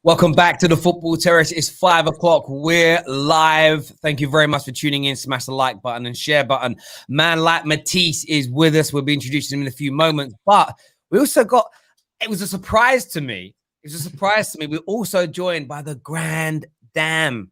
Welcome back to the Football Terrace. It's 5 o'clock. We're live. Thank you very much for tuning in. Smash the like button and share button. Man like Matisse is with us. We'll be introducing him in a few moments. But we also got, it was a surprise to me. We're also joined by the Grand Dam.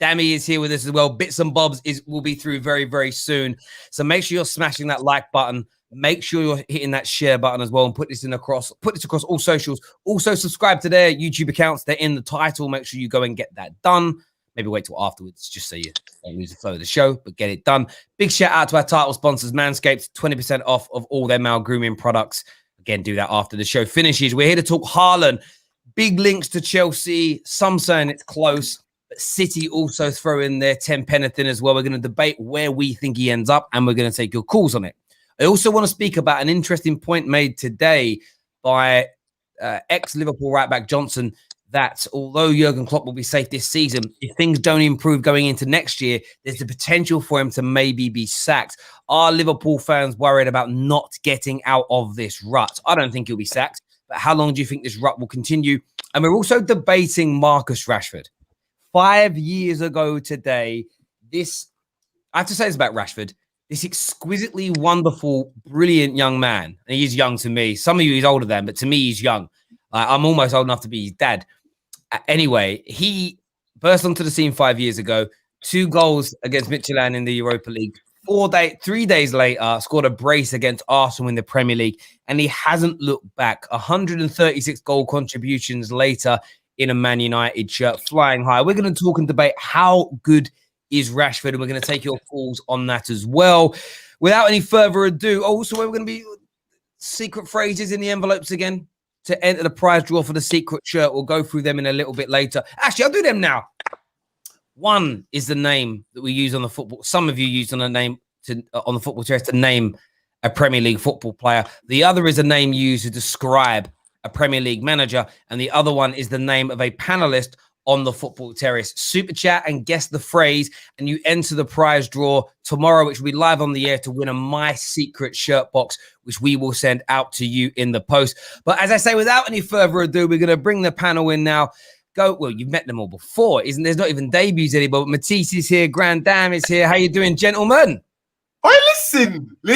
Dammy is here with us as well. Bitz and Bobs will be through very, very soon. So make sure you're smashing that like button. Make sure you're hitting that share button as well and put this across all socials. Also, subscribe to their YouTube accounts. They're in the title. Make sure you go and get that done. Maybe wait till afterwards just so you don't lose the flow of the show, but get it done. Big shout out to our title sponsors, Manscaped, 20% off of all their male grooming products. Again, do that after the show finishes. We're here to talk Haaland. Big links to Chelsea. Some saying it's close. But City also throw in their 10 pennething as well. We're going to debate where we think he ends up, and we're going to take your calls on it. I also want to speak about an interesting point made today by ex-Liverpool right-back Johnson, that although Jurgen Klopp will be safe this season, if things don't improve going into next year, there's the potential for him to maybe be sacked. Are Liverpool fans worried about not getting out of this rut? I don't think he'll be sacked, but how long do you think this rut will continue? And we're also debating Marcus Rashford. 5 years ago today, I have to say this about Rashford, this exquisitely wonderful, brilliant young man. And he's young to me. Some of you he's older than, but to me, he's young. I'm almost old enough to be his dad. Anyway, he burst onto the scene 5 years ago. 2 goals against Midtjylland in the Europa League. 3 days later, scored a brace against Arsenal in the Premier League. And he hasn't looked back. 136 goal contributions later in a Man United shirt, flying high. We're going to talk and debate how good is Rashford, and we're going to take your calls on that as well. Without any further ado, also we're going to be secret phrases in the envelopes again to enter the prize draw for the secret shirt. We'll go through them in a little bit later. Actually, I'll do them now. One is the name that we use on the football. Some of you used on the name on the Football Terrace to name a Premier League football player. The other is a name used to describe a Premier League manager, and the other one is the name of a panelist on the Football Terrace. Super chat and guess the phrase, and you enter the prize draw tomorrow, which will be live on the air, to win a My Secret shirt box, which we will send out to you in the post. But as I say, without any further ado, we're going to bring the panel in now. Well, you've met them all before. There's not even debuts anymore. But Matisse is here. Grand Dam is here. How you doing, gentlemen? Oh, listen. Man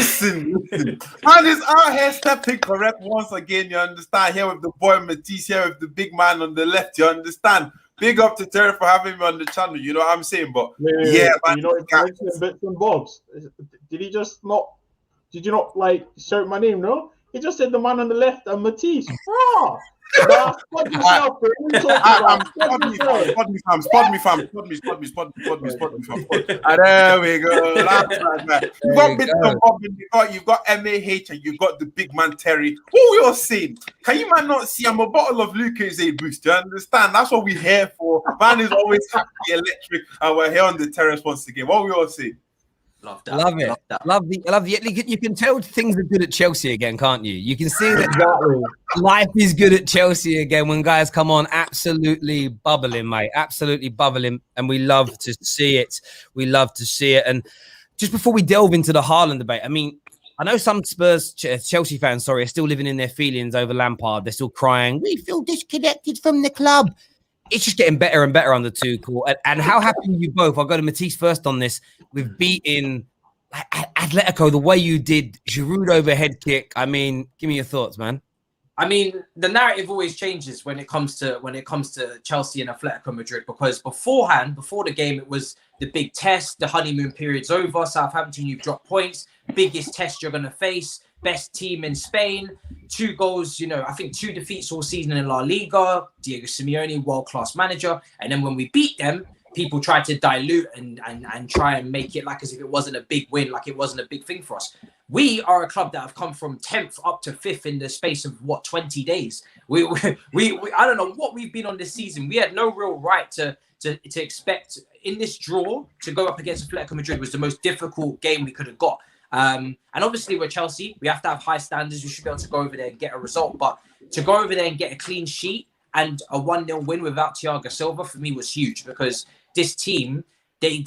is out here stepping correct once again, you understand? Here with the boy Matisse, here with the big man on the left, you understand? Big up to Terrace for having me on the channel, you know what I'm saying? But yeah man, you know, Bitz and Bobs. Did you not like shout my name? No, he just said the man on the left and Matisse. Spot me, fam. There we go. You've got Bitz and Bobs, you've got MAH, and you've got the big man Terry. What we all saying? Can you man not see? I'm a bottle of Lucozade boost. You understand? That's what we're here for. Man is always happy, electric, and we're here on the terrace once again. What we all saying? Love that. Love the. You can tell things are good at Chelsea again, can't you? You can see that life is good at Chelsea again when guys come on, absolutely bubbling, mate, absolutely bubbling, and we love to see it. And just before we delve into the Haaland debate, I mean, I know some Chelsea fans, are still living in their feelings over Lampard. They're still crying. We feel disconnected from the club. It's just getting better and better under Tuchel. And how happy are you both? I'll go to Matisse first on this. We've beaten Atletico the way you did. Giroud overhead kick. I mean, give me your thoughts, man. I mean, the narrative always changes when it comes to Chelsea and Atletico Madrid, because before the game, it was the big test. The honeymoon period's over. Southampton, you've dropped points. Biggest test you're going to face. Best team in Spain, 2 goals, I think 2 defeats all season in La Liga, Diego Simeone, world-class manager. And then when we beat them, people try to dilute and try and make it like as if it wasn't a big win, like it wasn't a big thing for us. We are a club that have come from 10th up to 5th in the space of, 20 days. We I don't know what we've been on this season. We had no real right to expect in this draw to go up against Atletico Madrid. Was the most difficult game we could have got. And obviously we're Chelsea. We have to have high standards. We should be able to go over there and get a result. But to go over there and get a clean sheet and a 1-0 win without Thiago Silva for me was huge, because this team, they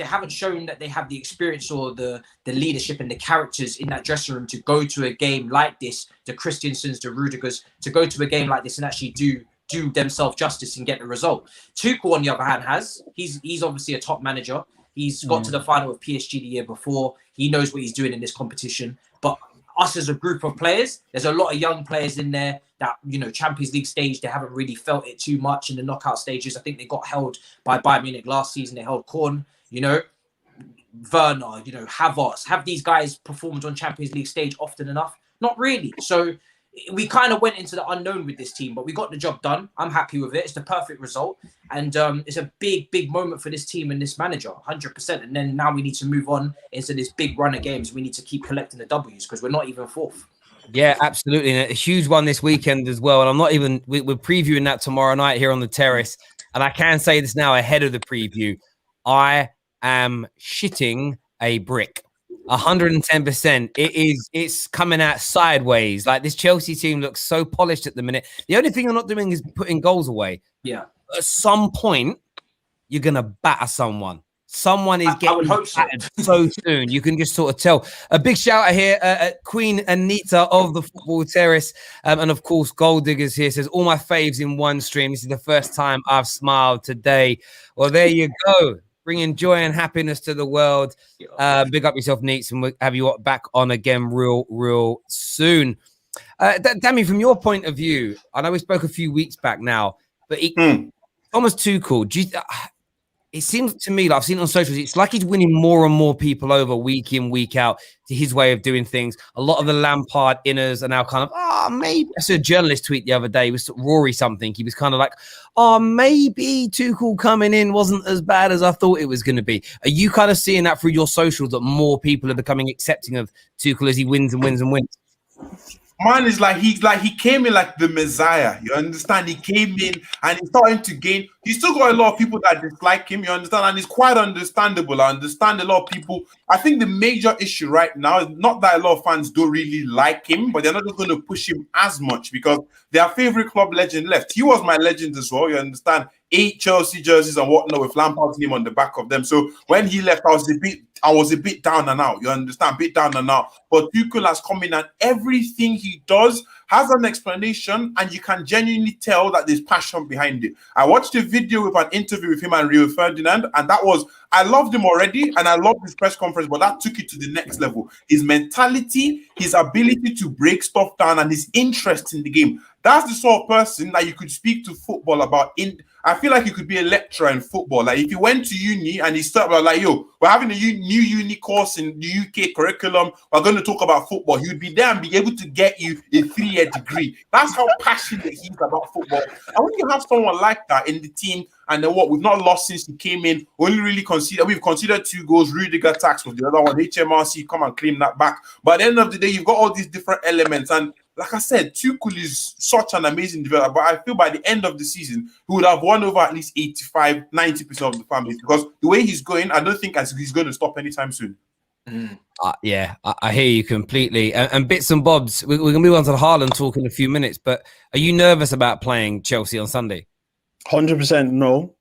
haven't shown that they have the experience or the leadership and the characters in that dressing room to go to a game like this, the Christiansens, the Rudigers, to go to a game like this and actually do do themselves justice and get the result. Tuchel, on the other hand, he's obviously a top manager. He's got to the final of PSG the year before. He knows what he's doing in this competition. But us as a group of players, there's a lot of young players in there that, Champions League stage, they haven't really felt it too much in the knockout stages. I think they got held by Bayern Munich last season. They held Korn, Werner, Havertz. Have these guys performed on Champions League stage often enough? Not really. So we kind of went into the unknown with this team, but we got the job done. I'm happy with it. It's the perfect result. And it's a big, big moment for this team and this manager, 100%. And then now we need to move on into this big run of games. We need to keep collecting the W's because we're not even fourth. Yeah, absolutely. And a huge one this weekend as well. And I'm not even, we're previewing that tomorrow night here on the Terrace. And I can say this now ahead of the preview. I am shitting a brick. 110%. It's coming out sideways. Like, this Chelsea team looks so polished at the minute. The only thing you're not doing is putting goals away. Yeah. At some point, you're gonna batter someone. Someone is getting battered so soon. You can just sort of tell. A big shout out here at Queen Anita of the Football Terrace. And of course, Gold Diggers here says, all my faves in one stream. This is the first time I've smiled today. Well, there you go. Bringing joy and happiness to the world. Big up yourself, Neats, and we'll have you back on again real soon. Dammy, from your point of view, I know we spoke a few weeks back now, but Thomas Tuchel, it seems to me, like I've seen it on socials, it's like he's winning more and more people over week in, week out to his way of doing things. A lot of the Lampard inners are now kind of, maybe. I saw a journalist tweet the other day, it was Rory something. He was kind of like, maybe Tuchel coming in wasn't as bad as I thought it was going to be. Are you kind of seeing that through your socials, that more people are becoming accepting of Tuchel as he wins and wins and wins? Man is like he came in like the Messiah. You understand? He came in and he's starting to gain. He's still got a lot of people that dislike him. You understand? And it's quite understandable. I understand a lot of people. I think the major issue right now is not that a lot of fans don't really like him, but they're not just going to push him as much because their favorite club legend left. He was my legend as well. You understand? 8 Chelsea jerseys and whatnot with Lampard's name on the back of them. So when he left, I was a bit down and out. You understand? Bit down and out. But Tuchel has come in and everything he does has an explanation, and you can genuinely tell that there's passion behind it. I watched a video with an interview with him and Rio Ferdinand, and I loved him already, and I loved his press conference, but that took it to the next level. His mentality, his ability to break stuff down, and his interest in the game. That's the sort of person that you could speak to football about. I feel like he could be a lecturer in football. Like, if you went to uni and he started like, yo, we're having a new uni course in the UK curriculum, we're going to talk about football. He would be there and be able to get you a 3-year degree. That's how passionate he is about football. And when you have someone like that in the team, and then we've not lost since he came in, we've considered 2 goals. Rudiger tax was the other one. HMRC come and claim that back. But at the end of the day, you've got all these different elements. And like I said, Tuchel is such an amazing developer. But I feel by the end of the season, he would have won over at least 85, 90% of the families. Because the way he's going, I don't think he's going to stop anytime soon. Yeah, I hear you completely. And Bitz and Bobs, we're going to move on to the Haaland talk in a few minutes. But are you nervous about playing Chelsea on Sunday? 100% no.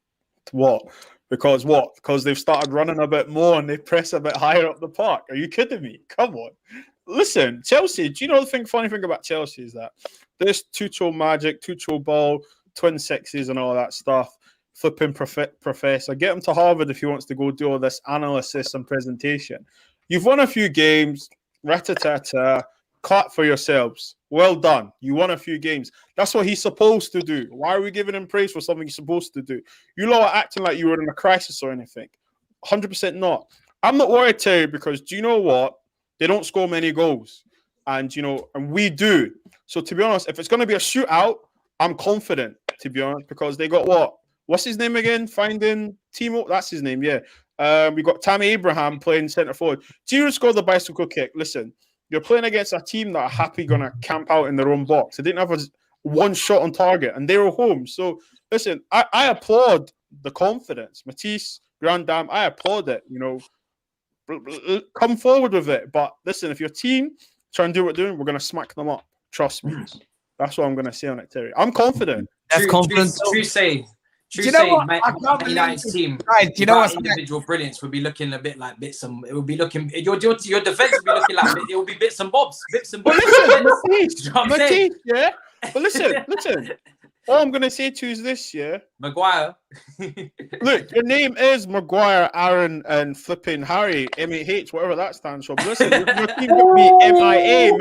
What? Because they've started running a bit more and they press a bit higher up the park. Are you kidding me? Come on. Listen, Chelsea, do you know the funny thing about Chelsea is that this Tuchel magic, Tuchel ball, twin sixes and all that stuff, flipping professor, get him to Harvard if he wants to go do all this analysis and presentation. You've won a few games, rat-a-tat-tat, clap for yourselves. Well done. You won a few games. That's what he's supposed to do. Why are we giving him praise for something he's supposed to do? You lot are acting like you were in a crisis or anything. 100% not. I'm not worried, Terry, because do you know what? They don't score many goals. And we do. So to be honest, if it's going to be a shootout, I'm confident, to be honest, because they got what? What's his name again? Finding Timo? That's his name, yeah. We got Tammy Abraham playing centre forward. Giroud scored the bicycle kick. Listen, you're playing against a team that are happy going to camp out in their own box. They didn't have one shot on target, and they were home. So, listen, I applaud the confidence. Matisse, Grand Dame, I applaud it. Come forward with it. But listen, if your team try and do what they're doing, we're going to smack them up. Trust me. That's what I'm going to say on it, Terry. I'm confident. That's confident. True say. You know what? Man United's team, you know what? Individual brilliance would be looking a bit like Bitz and it would be looking. Your defense would be looking like it would be Bitz and Bobs. Bitz and Bobs. Matisse, yeah. But listen. All I'm gonna say to you is this, yeah. Maguire. Look, your name is Maguire, Aaron, and flipping Harry, MAH, whatever that stands for. But listen, your team could be MIA,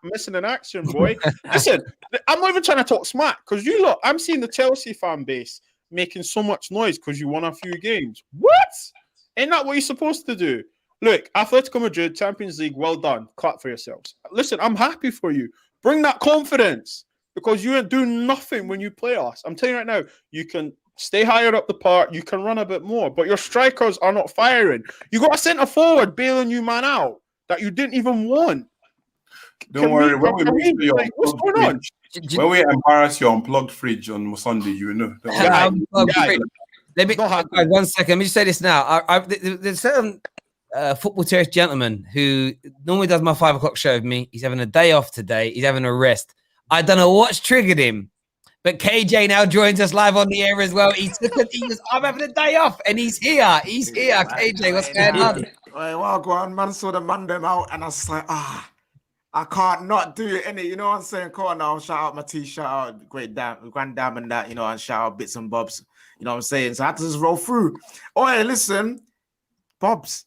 missing in action, boy. Listen, I'm not even trying to talk smack because you look. I'm seeing the Chelsea fan base making so much noise because you won a few games. What? Ain't that what you're supposed to do? Look, Atletico Madrid, Champions League, well done. Clap for yourselves. Listen, I'm happy for you. Bring that confidence. Because you ain't doing nothing when you play us. I'm telling you right now, you can stay higher up the park, you can run a bit more, but your strikers are not firing. You got a centre forward bailing you man out that you didn't even want. Don't worry, when what's going on? When we embarrass your unplugged fridge on Sunday, you know. Let me 1 second. Let me just say this now. There's certain football terrace gentleman who normally does my 5 o'clock show with me. He's having a day off today. He's having a rest. I don't know what's triggered him, but KJ now joins us live on the air as well. I'm having a day off, and he's here. He's here. KJ, what's going on? Well, go on, man. Saw the man them out, and I was like, I can't not do it, innit? You know what I'm saying? Come on now, shout out Matisse, shout out Grand Dam and that, you know, and shout out Bitz and Bobs. You know what I'm saying? So I had to just roll through. Oh, hey, listen, Bobs,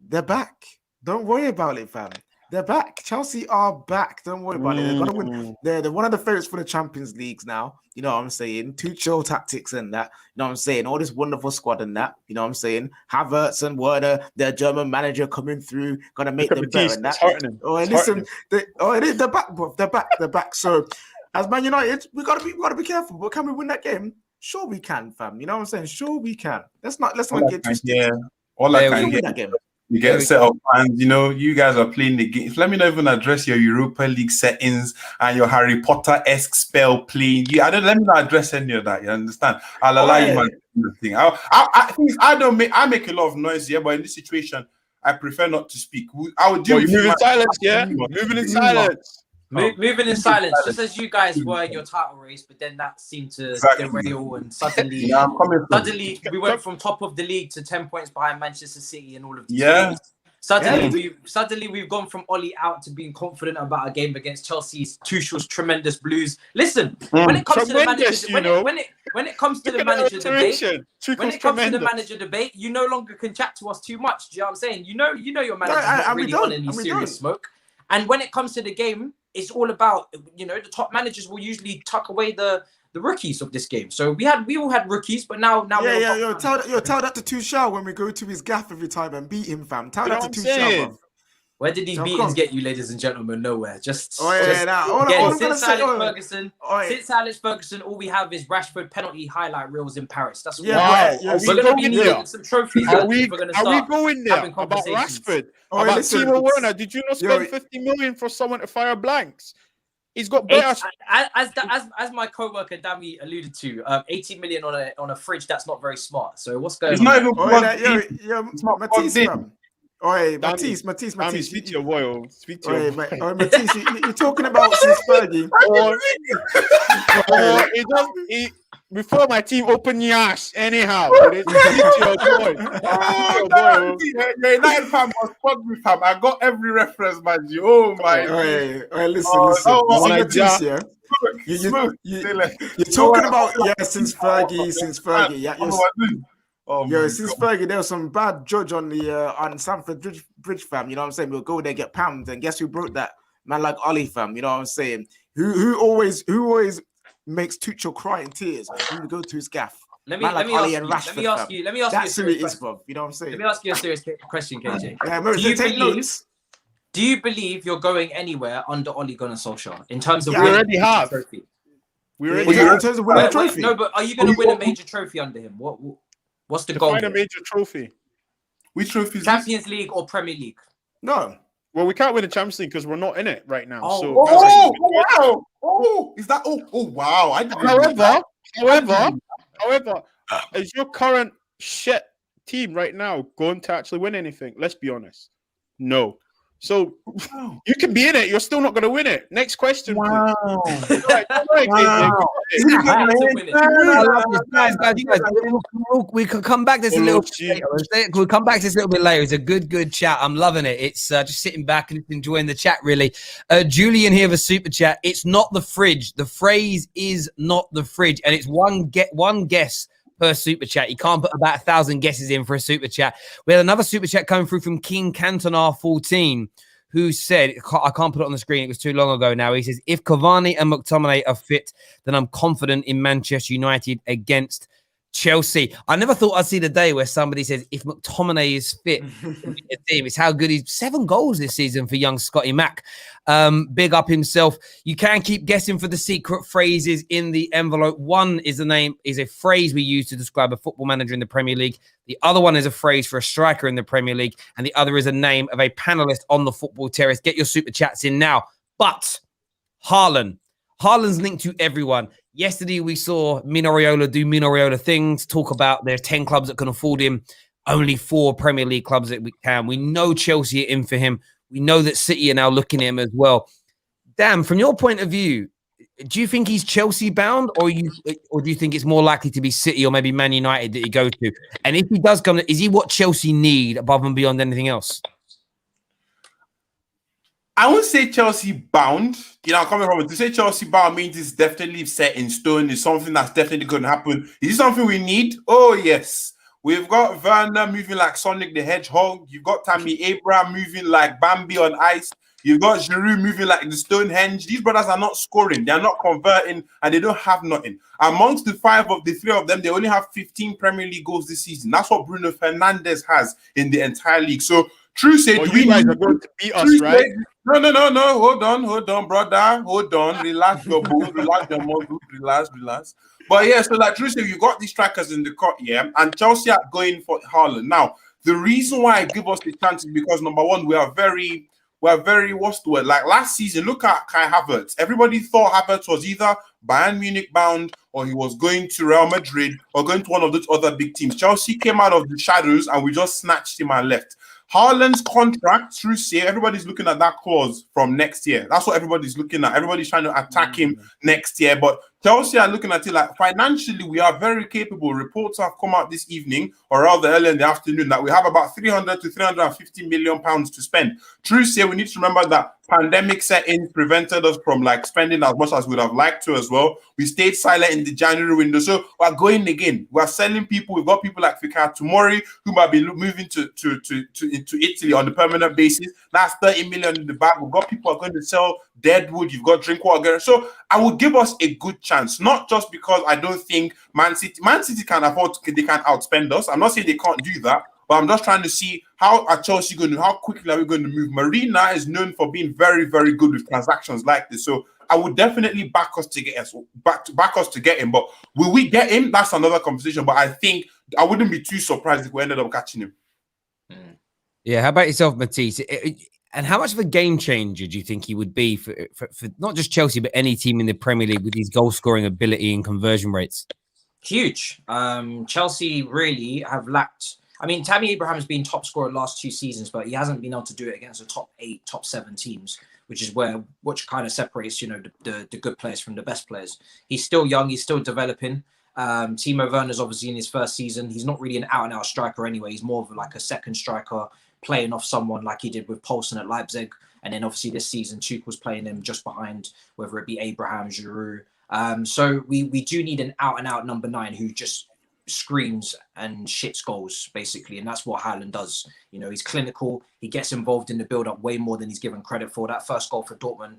they're back. Don't worry about it, fam. They're back. Chelsea are back. Don't worry about it. They're gonna win. They're one of the favorites for the Champions Leagues now. You know what I'm saying? Tuchel tactics and that. You know what I'm saying? All this wonderful squad and that. You know what I'm saying? Havertz and Werner, their German manager coming through, gonna make them better and that. Oh, and listen, they're back, bro. They're back. So, as Man United, we gotta be careful. But can we win that game? Sure, we can, fam. You know what I'm saying? Sure, we can. Let's not get twisted. Yeah, all I can get. That game. You get set up, and you know you guys are playing the games. Let me not even address your Europa League settings and your Harry Potter-esque spell playing. Let me not address any of that. You understand? I'll allow you man to do the thing. I make a lot of noise here, but in this situation, I prefer not to speak. I would do. You move in silence, yeah. Moving in silence. Moving in silence, just as you guys were in your title race, but then that seemed to derail, and suddenly, we went from top of the league to 10 points behind Manchester City and all of these things. Suddenly we've gone from Ollie out to being confident about a game against Chelsea's Tuchel's tremendous Blues. Listen, when it comes to the manager, when it comes to the manager debate, you no longer can chat to us too much. Do you know what I'm saying? You know your manager's not really on any serious smoke. And when it comes to the game, it's all about, you know, the top managers will usually tuck away the rookies of this game. So we all had rookies, but now tell that to Tuchel when we go to his gaff every time and beat him, fam. Tell that to Tuchel, bro. Where did these beatings get you, ladies and gentlemen? Nowhere. Since Alex Ferguson, all we have is Rashford penalty highlight reels in Paris. That's we're going to be needing some trophies. Are we going there about Rashford? About Timo Werner? Did you not spend 50 million for someone to fire blanks? He's got better. As my co-worker Dami alluded to, 18 million on a fridge. That's not very smart. So what's going on? It's not Matisse, fam. Oi, Matisse. Speak to your boy. Speak to your boy. Matisse, you're talking about since Fergie. Before my team open youneshh, anyhow. United fan was fucked with him. I got every reference, man. Oh my. Listen. Matisse, yeah. You're talking about since Fergie. Yeah. Since Fergie, there was some bad judge on the on Stamford Bridge, fam. You know what I'm saying? We'll go there, get pammed, and guess who broke that? Man like Ollie, fam. You know what I'm saying? Who always makes Tuchel cry in tears when we go to his gaff? Let me ask you. That's who it is, bro. You know what I'm saying? Let me ask you a serious question, KJ. Yeah, do you believe you're going anywhere under Ole Gunnar Solskjaer in terms of we already have trophy? In terms of winning a trophy. No, but are you going to win a major trophy under him? What's the goal? Find a major trophy. Which trophy? Champions League or Premier League? No. Well, we can't win the Champions League because we're not in it right now. Wow! Oh, is that? Oh, wow! However, is your current shit team right now going to actually win anything? Let's be honest. No. So you can be in it. You're still not going to win it. Next question. Wow. Please. Wow. Guys, we can come back to this a little bit later. We'll come back to this a little bit later. It's a good chat. I'm loving it. It's just sitting back and enjoying the chat, really. Julian here for super chat. It's not the fridge. The phrase is not the fridge, and it's one guess per super chat. You can't put about 1,000 guesses in for a super chat. We had another super chat coming through from King Cantona 14, who said, I can't put it on the screen, it was too long ago now. He says, if Cavani and McTominay are fit, then I'm confident in Manchester United against Chelsea. I never thought I'd see the day where somebody says, if McTominay is fit, it's how good he's 7 goals this season for young Scotty Mac. Big up himself. You can keep guessing for the secret phrases in the envelope. One is a phrase we use to describe a football manager in the Premier League. The other one is a phrase for a striker in the Premier League. And the other is a name of a panelist on the Football Terrace. Get your super chats in now. But Haaland's linked to everyone. Yesterday, we saw Mino Raiola do Mino Raiola things, talk about there's 10 clubs that can afford him, only 4 Premier League clubs that we can. We know Chelsea are in for him. We know that City are now looking at him as well. Dan, from your point of view, do you think he's Chelsea bound, or do you think it's more likely to be City or maybe Man United that he goes to? And if he does come, is he what Chelsea need above and beyond anything else? I won't say Chelsea bound. You know, I'm coming from it. To say Chelsea bound means it's definitely set in stone. It's something that's definitely going to happen. Is it something we need? Oh, yes. We've got Werner moving like Sonic the Hedgehog. You've got Tammy Abraham moving like Bambi on ice. You've got Giroud moving like the Stonehenge. These brothers are not scoring. They're not converting, and they don't have nothing. Amongst the 3 of them, they only have 15 Premier League goals this season. That's what Bruno Fernandes has in the entire league. So, true say, you guys are going to beat us, right? No. Hold on, brother. Hold on. Relax your balls. Relax your muscles. Relax. But yeah, so like true say, you got these strikers in the court, yeah, and Chelsea are going for Haaland. Now, the reason why I give us the chance is because number one, we are very what's the word? Like last season, look at Kai Havertz. Everybody thought Havertz was either Bayern Munich bound or he was going to Real Madrid or going to one of those other big teams. Chelsea came out of the shadows and we just snatched him and left. Haaland's contract, true say, everybody's looking at that clause from next year. That's what everybody's looking at. Everybody's trying to attack him next year. But Chelsea are looking at it like financially, we are very capable. Reports have come out this evening or rather early in the afternoon that we have about 300 to 350 million pounds to spend. True say, we need to remember that pandemic set-ins prevented us from like spending as much as we'd have liked to as well. We stayed silent in the January window. So we're going again. We're selling people. We've got people like Fikayo Tomori who might be moving to Italy on a permanent basis. That's 30 million in the bag. We've got people who are going to sell Deadwood. You've got Drinkwater. So I would give us a good chance, not just because I don't think Man City can afford to, they can outspend us. I'm not saying they can't do that, but I'm just trying to see how are Chelsea going to, how quickly are we going to move? Marina is known for being very, very good with transactions like this. So I would definitely back us to get him. But will we get him? That's another conversation. But I think I wouldn't be too surprised if we ended up catching him. Yeah, how about yourself, Matisse? And how much of a game changer do you think he would be for not just Chelsea, but any team in the Premier League with his goal-scoring ability and conversion rates? Huge. Chelsea really have lacked... I mean, Tammy Abraham's been top scorer the last 2 seasons, but he hasn't been able to do it against the top 8, top 7 teams, which kind of separates, you know, the good players from the best players. He's still young. He's still developing. Timo Werner's obviously in his first season. He's not really an out-and-out striker anyway. He's more of like a second striker, playing off someone like he did with Poulsen at Leipzig. And then obviously this season, Tuchel's playing him just behind, whether it be Abraham, Giroud. So we do need an out-and-out number 9 who just screams and shits goals, basically. And that's what Haaland does. You know, he's clinical. He gets involved in the build-up way more than he's given credit for. That first goal for Dortmund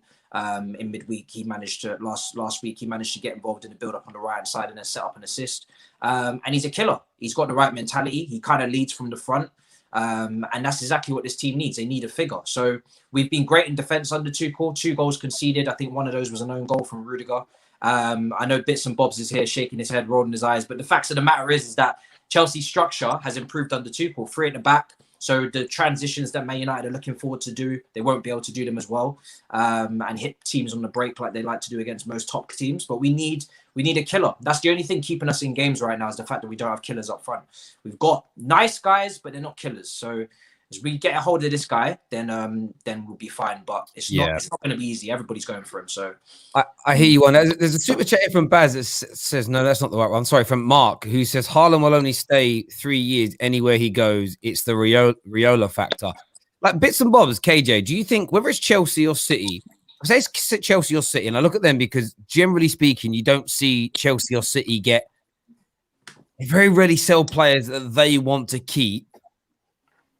in midweek, he managed to, last week, he managed to get involved in the build-up on the right side and then set up an assist. And he's a killer. He's got the right mentality. He kind of leads from the front. And that's exactly what this team needs. They need a figure. So we've been great in defense under Tuchel. 2 goals conceded. I think one of those was an own goal from Rudiger. I know Bitz and Bobs is here shaking his head, rolling his eyes, but the facts of the matter is that Chelsea's structure has improved under Tuchel. 3 at the back. So the transitions that Man United are looking forward to do, they won't be able to do them as well, and hit teams on the break like they like to do against most top teams. But we need a killer. That's the only thing keeping us in games right now, is the fact that we don't have killers up front. We've got nice guys, but they're not killers. So As we get a hold of this guy, then we'll be fine. But it's not going to be easy. Everybody's going for him. So I hear you on. There's a super chat here from Baz that says no, that's not the right one. Sorry, from Mark, who says Haaland will only stay 3 years anywhere he goes. It's the Riola factor. Like Bitz and Bobs, KJ, do you think whether it's Chelsea or City? I say it's Chelsea or City, and I look at them because generally speaking, you don't see Chelsea or City they very rarely sell players that they want to keep,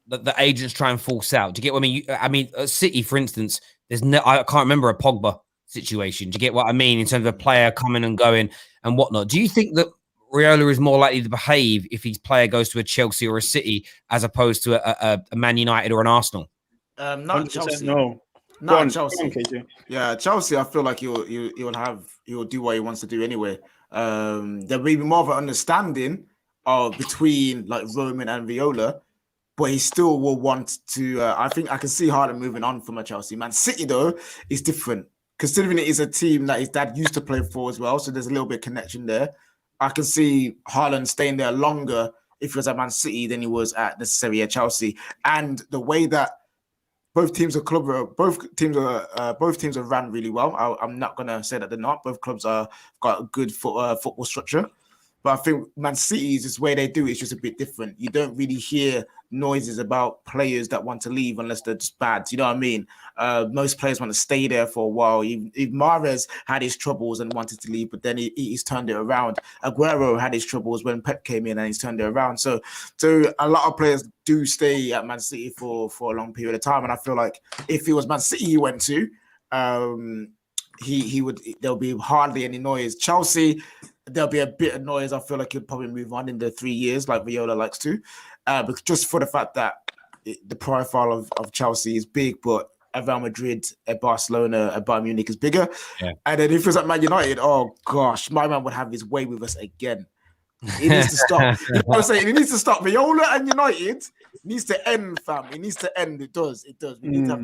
that the agents try and force out. Do you get what I mean? I mean, at City, for instance, I can't remember a Pogba situation. Do you get what I mean in terms of a player coming and going and whatnot? Do you think that Riola is more likely to behave if his player goes to a Chelsea or a City as opposed to a Man United or an Arsenal? Not Chelsea. No. Not Chelsea. Yeah, Chelsea. I feel like he'll do what he wants to do anyway. There may be more of an understanding between like Roman and Viola, but he still will want to. I think I can see Haaland moving on from a Chelsea. Man City though is different, considering it is a team that his dad used to play for as well. So there's a little bit of connection there. I can see Haaland staying there longer if he was at Man City than he was at necessarily at Chelsea, and the way that both teams are ran really well. I'm not gonna say that they're not. Both clubs got a good football structure, but I think Man City's is where they do it's just a bit different. You don't really hear noises about players that want to leave unless they're just bad. You know what I mean? Most players want to stay there for a while. Even Mahrez had his troubles and wanted to leave, but then he's turned it around. Aguero had his troubles when Pep came in and he's turned it around. So a lot of players do stay at Man City for a long period of time. And I feel like if it was Man City he went to, there'll be hardly any noise. Chelsea, there'll be a bit of noise. I feel like he'll probably move on in the 3 years like Viola likes to. But just for the fact that the profile of Chelsea is big, but at Real Madrid, at Barcelona, at Bayern Munich is bigger. Yeah. And then if it was at Man United, oh gosh, my man would have his way with us again. He needs to stop. You know what I'm saying? He needs to stop. Viola and United needs to end, fam. It needs to end. It does. We need to have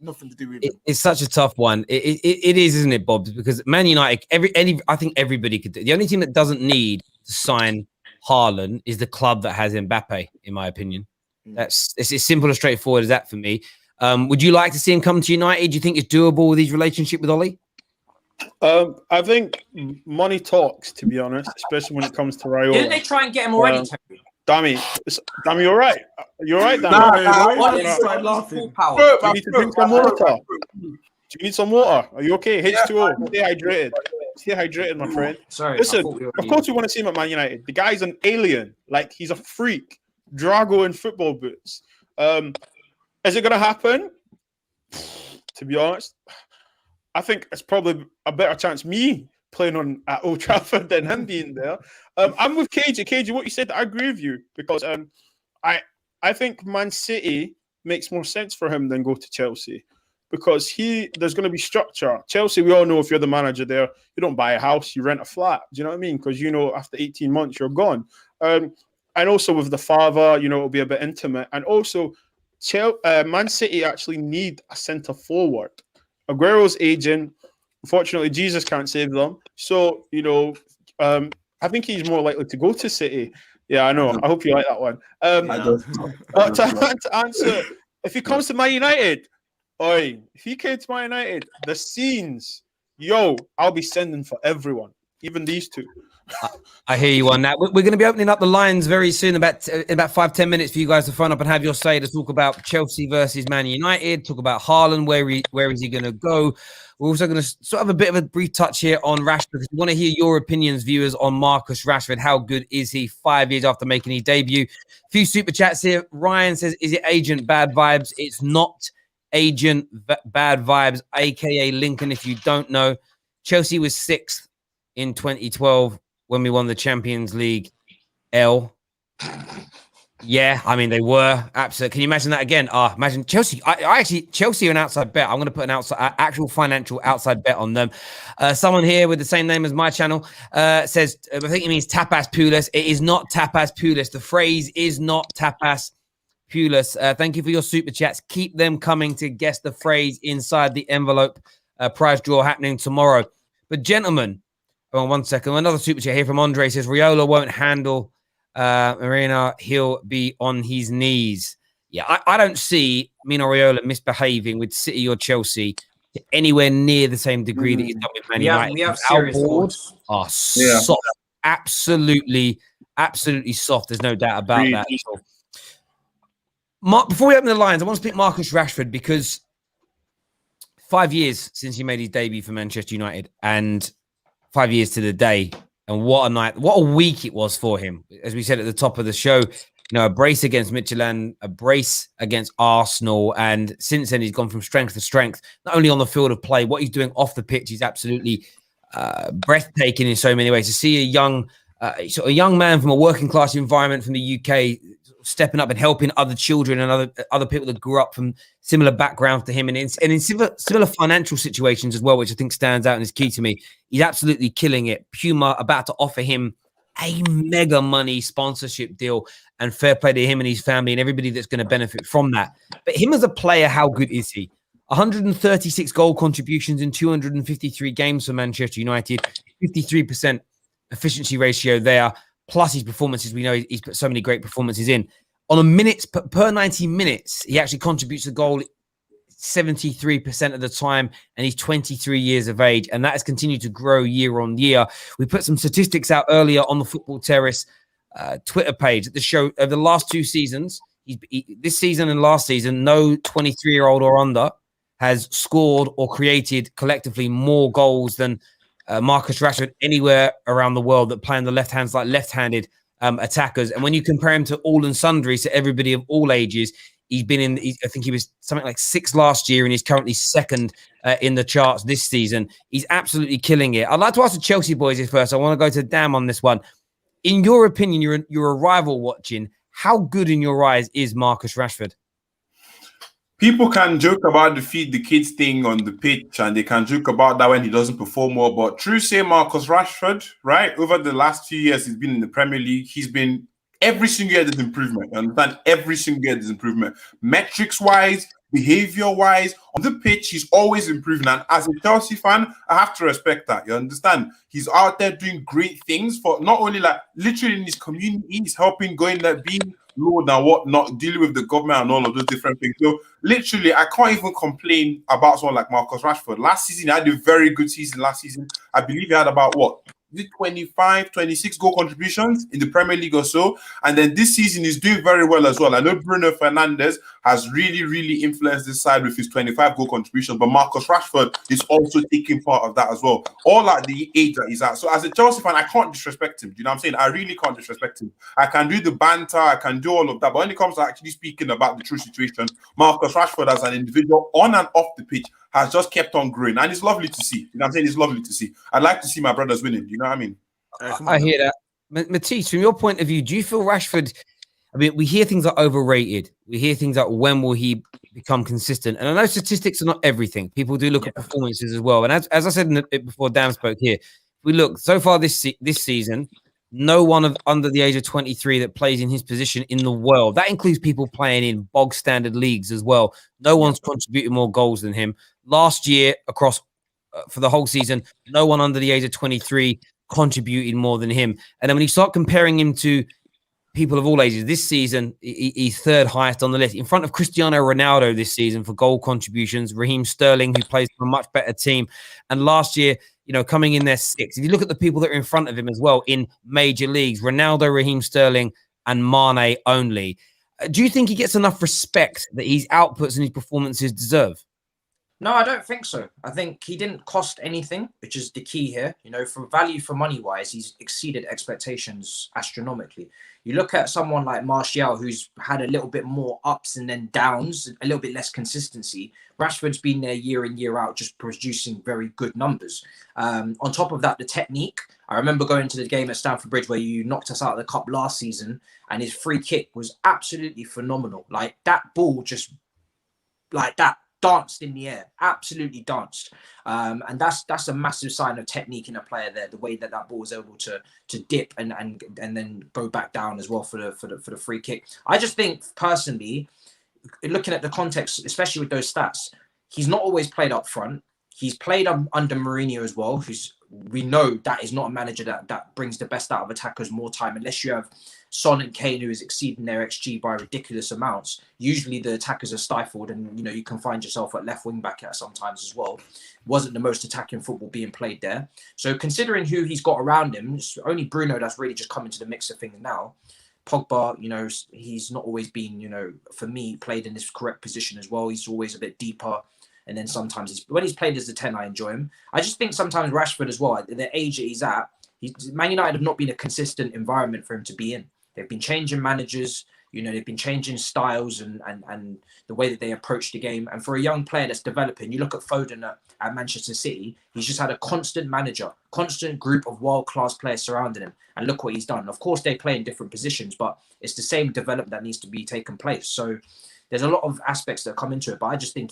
nothing to do with it. It's such a tough one. It is, isn't it, Bob? Because Man United, I think everybody could do. The only team that doesn't need to sign Haaland is the club that has Mbappe, in my opinion. It's as simple and straightforward as that for me. Would you like to see him come to United? Do you think it's doable with his relationship with Ollie? I think money talks, to be honest, especially when it comes to Raiola. Didn't they try and get him already, Terry? Dammy, you're right. You're right, Dammy. Laughing. You need to drink some water. Do you need some water? Are you okay? H2O. Stay hydrated. Stay hydrated, my friend. Sorry. Listen, of course we want to see him at Man United. The guy's an alien. Like, he's a freak. Drago in football boots. Is it going to happen? To be honest, I think it's probably a better chance me playing at Old Trafford than him being there. I'm with KJ. KJ, what you said, I agree with you because I think Man City makes more sense for him than go to Chelsea because there's going to be structure. Chelsea, we all know if you're the manager there, you don't buy a house, you rent a flat. Do you know what I mean? Because after 18 months you're gone. And also with the father, it'll be a bit intimate. And also, Man City actually need a centre forward. Aguero's aging. Unfortunately, Jesus can't save them. So, I think he's more likely to go to City. Yeah, I know. I hope you like that one. But to answer, if he comes to Man United, if he came to Man United, the scenes, I'll be sending for everyone, even these two. I hear you on that. We're going to be opening up the lines very soon, about 5-10 minutes for you guys to phone up and have your say to talk about Chelsea versus Man United, talk about Haaland, where is he going to go. We're also going to sort of have a bit of a brief touch here on Rashford because we want to hear your opinions, viewers, on Marcus Rashford. How good is he 5 years after making his debut? A few super chats here. Ryan says, is it Agent Bad Vibes? It's not Agent Bad Vibes, a.k.a. Lincoln, if you don't know. Chelsea was 6th in 2012 when we won the Champions League. Yeah, I mean, they were. Absolutely. Can you imagine that again? Imagine Chelsea. Chelsea are an outside bet. I'm going to put an actual financial outside bet on them. Someone here with the same name as my channel says, I think it means tapas pulis. It is not tapas pulis. The phrase is not tapas pulis. Thank you for your super chats. Keep them coming to guess the phrase inside the envelope. Prize draw happening tomorrow. But gentlemen, one second. Another super chat here from Andre says, Riola won't handle Marina, he'll be on his knees. yeah, I don't see Mino Raiola misbehaving with City or Chelsea to anywhere near the same degree that he's done with Man United. We have Our serious board thoughts. are soft, absolutely soft. There's no doubt about that. Mark, before we open the lines, I want to speak Marcus Rashford because 5 years since he made his debut for Manchester United, and 5 years to the day. And what a night, what a week it was for him. As we said at the top of the show, a brace against Midtjylland, a brace against Arsenal. And since then, he's gone from strength to strength, not only on the field of play, what he's doing off the pitch is absolutely breathtaking in so many ways. To see a young man from a working class environment from the UK stepping up and helping other children and other people that grew up from similar backgrounds to him and in similar financial situations as well, which I think stands out and is key to me. He's absolutely killing it. Puma about to offer him a mega money sponsorship deal, and fair play to him and his family and everybody that's going to benefit from that. But him as a player, how good is he? 136 goal contributions in 253 games for Manchester United, 53% efficiency ratio there, plus his performances. We know he's put so many great performances in. On a minutes per 90 minutes, he actually contributes a goal 73% of the time, and he's 23 years of age, and that has continued to grow year on year. We put some statistics out earlier on the Football Terrace Twitter page at the show of the last 2 seasons. This season and last season, no 23-year-old or under has scored or created collectively more goals than Marcus Rashford anywhere around the world that play on the left-hands like left-handed attackers. And when you compare him to all and sundry, so everybody of all ages, he's been I think he was something like 6th last year, and he's currently 2nd in the charts this season. He's absolutely killing it. I'd like to ask the Chelsea boys here first. I want to go to Dan on this one. In your opinion, you're a rival watching. How good in your eyes is Marcus Rashford? People can joke about the feed the kids thing on the pitch, and they can joke about that when he doesn't perform well. But true say Marcus Rashford, right? Over the last few years, he's been in the Premier League. He's been every single year there's improvement. You understand? Every single year there's improvement. Metrics-wise, behavior-wise, on the pitch, he's always improving. And as a Chelsea fan, I have to respect that. You understand? He's out there doing great things for not only like literally in his community, he's helping going there, being load and whatnot, dealing with the government and all of those different things. So literally, I can't even complain about someone like Marcus Rashford. Last season, he had a very good season. Last season, I believe he had about 25, 26 goal contributions in the Premier League or so. And then this season, he's doing very well as well. I know Bruno Fernandes has really, really influenced this side with his 25 goal contribution, but Marcus Rashford is also taking part of that as well, all at the age that he's at. So as a Chelsea fan, I can't disrespect him. Do you know what I'm saying? I really can't disrespect him. I can do the banter, I can do all of that, but when it comes to actually speaking about the true situation, Marcus Rashford as an individual on and off the pitch has just kept on growing, and it's lovely to see. You know what I'm saying? It's lovely to see. I'd like to see my brothers winning. You know what I mean? I hear that. Matisse, from your point of view, do you feel Rashford, I mean, we hear things like overrated. We hear things like when will he become consistent? And I know statistics are not everything. People do look at performances as well. And as I said before Dan spoke here, we look so far this season, no one under the age of 23 that plays in his position in the world. That includes people playing in bog standard leagues as well. No one's contributed more goals than him. Last year, across for the whole season, no one under the age of 23 contributed more than him. And then when you start comparing him to people of all ages, this season, he's 3rd highest on the list, in front of Cristiano Ronaldo this season for goal contributions, Raheem Sterling, who plays for a much better team. And last year, coming in there 6th. If you look at the people that are in front of him as well in major leagues, Ronaldo, Raheem Sterling, and Mane only. Do you think he gets enough respect that his outputs and his performances deserve? No, I don't think so. I think he didn't cost anything, which is the key here. For value for money wise, he's exceeded expectations astronomically. You look at someone like Martial, who's had a little bit more ups and then downs, a little bit less consistency. Rashford's been there year in, year out, just producing very good numbers. On top of that, the technique. I remember going to the game at Stamford Bridge where you knocked us out of the cup last season, and his free kick was absolutely phenomenal. Like that ball just like that. Danced in the air, absolutely danced, and that's a massive sign of technique in a player there. The way that ball was able to dip and then go back down as well for the free kick. I just think personally, looking at the context, especially with those stats, he's not always played up front. He's played under Mourinho as well, we know that is not a manager that brings the best out of attackers more time, unless you have Son and Kane, who is exceeding their XG by ridiculous amounts, usually the attackers are stifled, and you can find yourself at left wing back at sometimes as well. Wasn't the most attacking football being played there. So considering who he's got around him, it's only Bruno that's really just come into the mix of things now. Pogba, he's not always been, for me, played in this correct position as well. He's always a bit deeper. And then sometimes when he's played as a 10, I enjoy him. I just think sometimes Rashford as well, at the age that he's at, Man United have not been a consistent environment for him to be in. They've been changing managers, they've been changing styles and the way that they approach the game. And for a young player that's developing, you look at Foden at Manchester City, he's just had a constant manager, constant group of world-class players surrounding him. And look what he's done. Of course, they play in different positions, but it's the same development that needs to be taken place. So there's a lot of aspects that come into it, but I think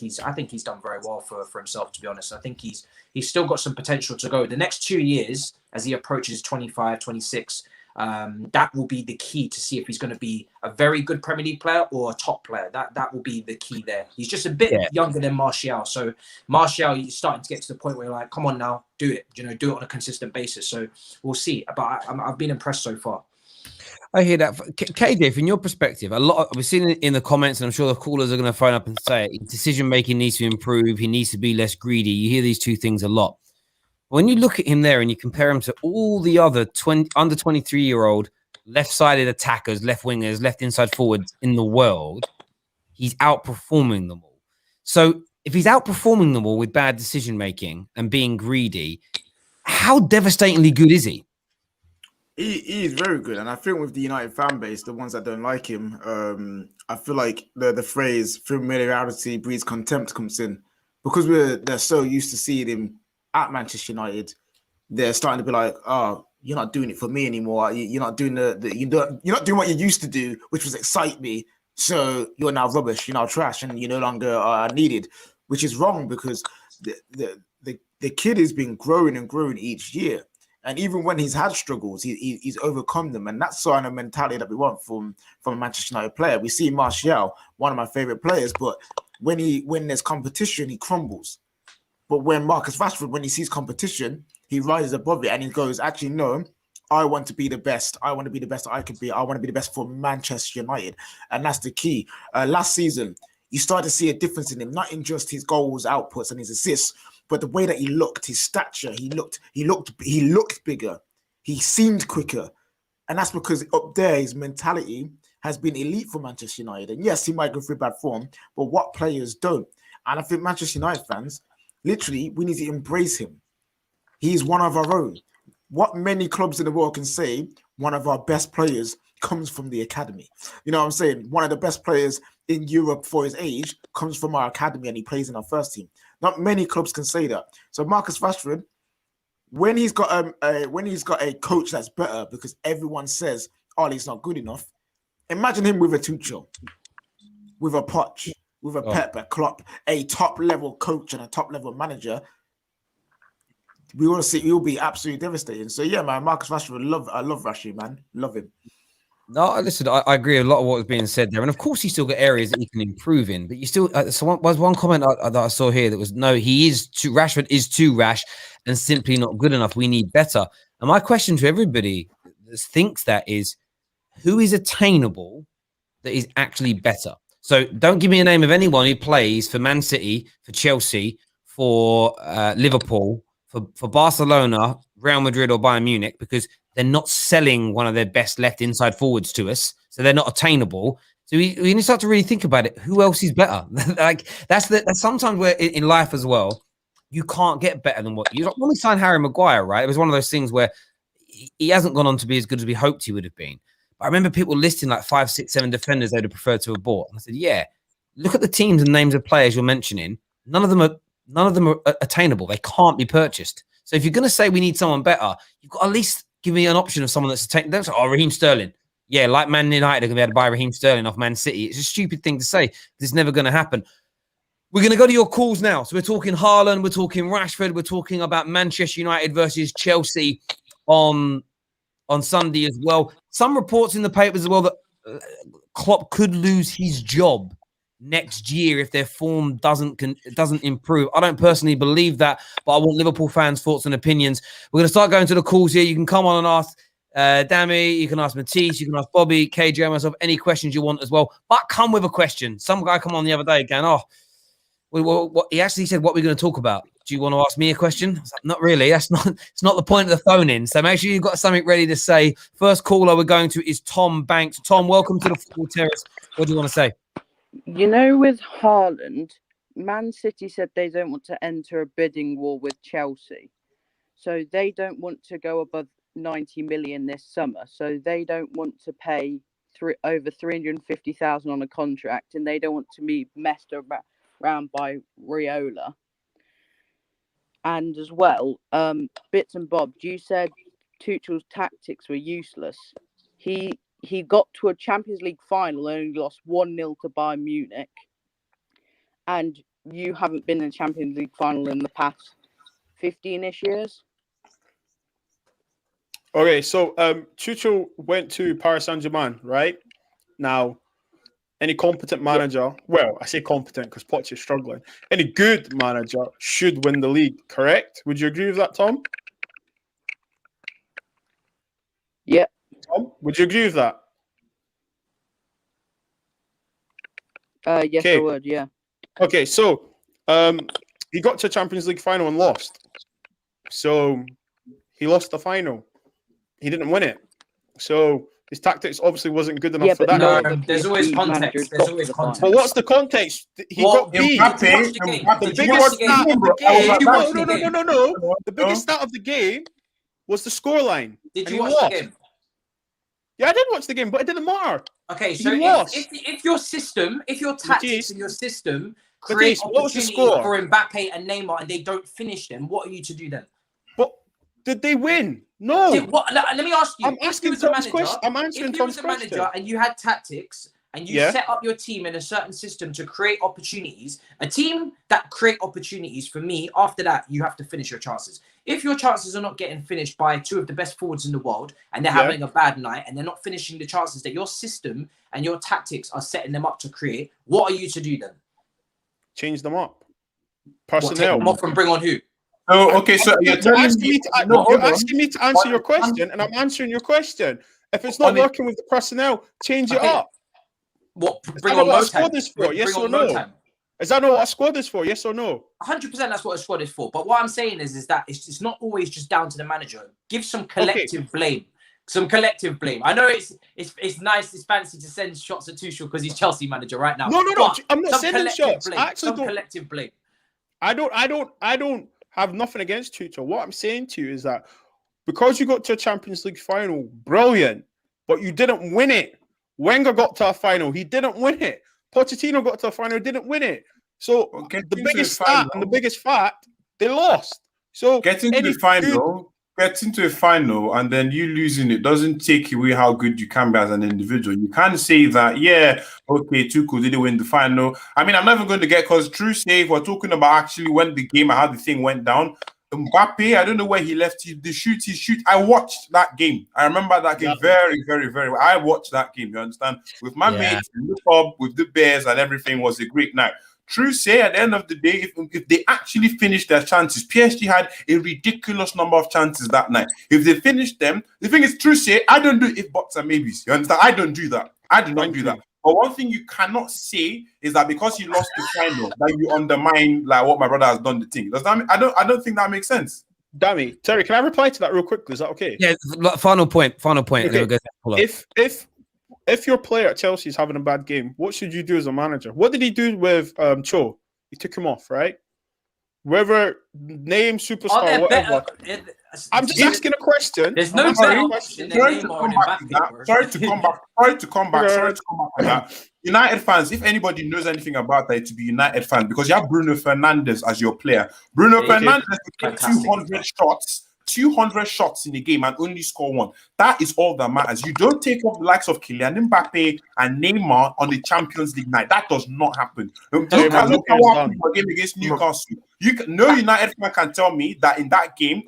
he's done very well for himself, to be honest. I think he's still got some potential to go. The next 2 years, as he approaches 25, 26, that will be the key to see if he's going to be a very good Premier League player or a top player. That will be the key there. He's just a bit younger than Martial. So Martial, he's starting to get to the point where you're like, come on now, do it. Do it on a consistent basis. So we'll see. But I've been impressed so far. I hear that. KJ, from your perspective, we've seen it in the comments, and I'm sure the callers are going to phone up and say decision making needs to improve. He needs to be less greedy. You hear these two things a lot. When you look at him there and you compare him to all the other under 23-year-old left-sided attackers, left wingers, left inside forwards in the world, he's outperforming them all. So if he's outperforming them all with bad decision making and being greedy, how devastatingly good is he? He is very good, and I think with the United fan base, the ones that don't like him, I feel like the phrase "familiarity breeds contempt" comes in because they're so used to seeing him at Manchester United. They're starting to be like, "Oh, you're not doing it for me anymore. You're not doing you're not doing what you used to do, which was excite me. So you're now rubbish. You're now trash, and you no longer are needed," which is wrong because the kid has been growing and growing each year. And even when he's had struggles, he's overcome them. And that's sort of mentality that we want from a Manchester United player. We see Martial, one of my favorite players, but when there's competition, he crumbles. But when Marcus Rashford, when he sees competition, he rises above it and he goes, actually, no, I want to be the best. I want to be the best I could be. I want to be the best for Manchester United. And that's the key. Last season, you start to see a difference in him, not in just his goals, outputs, and his assists, but the way that he looked, his stature, he looked bigger. He seemed quicker. And that's because up there, his mentality has been elite for Manchester United. And yes, he might go through bad form, but what players don't? And I think Manchester United fans, literally, we need to embrace him. He's one of our own. What many clubs in the world can say, one of our best players comes from the academy. You know what I'm saying? One of the best players in Europe for his age comes from our academy and he plays in our first team. Not many clubs can say that. So Marcus Rashford, when he's got a coach that's better because everyone says, oh, he's not good enough. Imagine him with a Tuchel, with a Poch, with a Pep, a Klopp, a top-level coach and a top-level manager. We want to see, he'll be absolutely devastating. So yeah, man, Marcus Rashford, I love Rashford, man. Love him. No, listen, I agree a lot of what was being said there. And of course, he's still got areas that he can improve in. But you still, so was one comment that I saw here that was, no, Rashford is too rash and simply not good enough. We need better. And my question to everybody that thinks that is, who is attainable that is actually better? So don't give me a name of anyone who plays for Man City, for Chelsea, for Liverpool, for Barcelona, Real Madrid or Bayern Munich, because they're not selling one of their best left inside forwards to us. So they're not attainable. So we need to start to really think about it. Who else is better? Like that's sometimes where in life as well, you can't get better than what you when we signed Harry Maguire, right? It was one of those things where he hasn't gone on to be as good as we hoped he would have been. But I remember people listing like 5, 6, 7 defenders they'd have preferred to have bought. And I said, yeah, look at the teams and names of players you're mentioning. None of them are attainable. They can't be purchased. So if you're going to say we need someone better, you've got to at least give me an option of someone that's attainable. That's Raheem Sterling. Yeah, like Man United are going to be able to buy Raheem Sterling off Man City. It's a stupid thing to say. It's never going to happen. We're going to go to your calls now. So we're talking Haaland, we're talking Rashford, we're talking about Manchester United versus Chelsea on Sunday as well. Some reports in the papers as well that Klopp could lose his job next year if their form doesn't improve. I don't personally believe that, but I want Liverpool fans' thoughts and opinions. We're going to start going to the calls here. You can come on and ask Dammy, you can ask Matisse, you can ask Bobby, KJ, myself, any questions you want as well. But come with a question. Some guy come on the other day going, oh, what he actually said, what we're going to talk about. Do you want to ask me a question? I was like, not really. It's not the point of the phone in. So make sure you've got something ready to say. First caller we're going to is Tom Banks. Tom, welcome to the Football Terrace. What do you want to say? You know, with Haaland, Man City said they don't want to enter a bidding war with Chelsea. So they don't want to go above 90 million this summer. So they don't want to pay over 350,000 on a contract, and they don't want to be messed around by Riola. And as well, Bitz and Bobs, you said Tuchel's tactics were useless. He got to a Champions League final and only lost 1-0 to Bayern Munich. And you haven't been in a Champions League final in the past 15-ish years. Okay, so Tuchel went to Paris Saint-Germain, right? Now, any competent manager, well, I say competent because Poch is struggling. Any good manager should win the league, correct? Would you agree with that, Tom? Yeah. Tom, would you agree with that? Yes, Okay. I would, yeah. Okay, so he got to Champions League final and lost. So he lost the final. He didn't win it. So his tactics obviously wasn't good enough for that. No, there's always context. There's always context. But what's the context? He got beat. The biggest stat of the game. No. The biggest stat of the game was the scoreline. Did you watch the game? Yeah, I did watch the game, but it didn't matter. Okay, so if your system, if your tactics in your system create opportunity for Mbappe and Neymar and they don't finish them, what are you to do then? But did they win? No. Let me ask you. I'm asking Tom's question. I'm answering Tom's question. If you was a manager and you had tactics and you set up your team in a certain system to create opportunities, a team that create opportunities, for me, after that, you have to finish your chances. If your chances are not getting finished by two of the best forwards in the world and they're having a bad night and they're not finishing the chances that your system and your tactics are setting them up to create, what are you to do then? Change them up. Personnel. Take them off and bring on who? Oh, okay. So you're asking me to answer your question, and I'm answering your question. If it's not working with the personnel, change it up. What? Bring on what I squad is for? Yes or no? Is that not what a squad is for? Yes or no? 100%. That's what a squad is for. But what I'm saying is that it's not always just down to the manager. Give some collective blame. Some collective blame. I know it's nice, it's fancy to send shots at Tuchel because he's Chelsea manager right now. No. I'm not sending shots. I actually don't. Collective blame. I don't have nothing against Tuchel. What I'm saying to you is that because you got to a Champions League final, brilliant, but you didn't win it. Wenger got to a final, he didn't win it. Pochettino got to a final, didn't win it. So the biggest stat and the biggest fact, they lost. So getting to a final and then you losing it doesn't take away how good you can be as an individual. You can't say that, Tuchel didn't win the final. I mean, I'm never going to get, because true save, we're talking about actually when the game and how the thing went down. Mbappe, I don't know where he left the shoot. I watched that game. I remember that game very, very, very well. I watched that game, you understand? With my mates in the pub, with the Bears and everything, was a great night. True say, at the end of the day, if they actually finished their chances, PSG had a ridiculous number of chances that night. If they finished them, the thing is, true say, I don't do if buts and maybes. You understand? I don't do that. I do not do that. But one thing you cannot say is that because you lost the final, that you undermine like what my brother has done the thing. Does that mean, I don't think that makes sense. Dammy, Terry, can I reply to that real quickly? Is that okay? Yeah, final point. Okay. If your player at Chelsea is having a bad game, what should you do as a manager? What did he do with Cho? He took him off, right? Whether name, superstar, whatever. I'm just asking a question. There's no better option than Neymar and Mbappe. Sorry to come back on that. United fans, if anybody knows anything about that, to be United fans, because you have Bruno Fernandes as your player. Bruno Fernandes took 200 shots in a game and only score one. That is all that matters. You don't take off the likes of Kylian Mbappe and Neymar on the Champions League night. That does not happen. Look at what happened for a game against Newcastle. No United fan can tell me that in that game,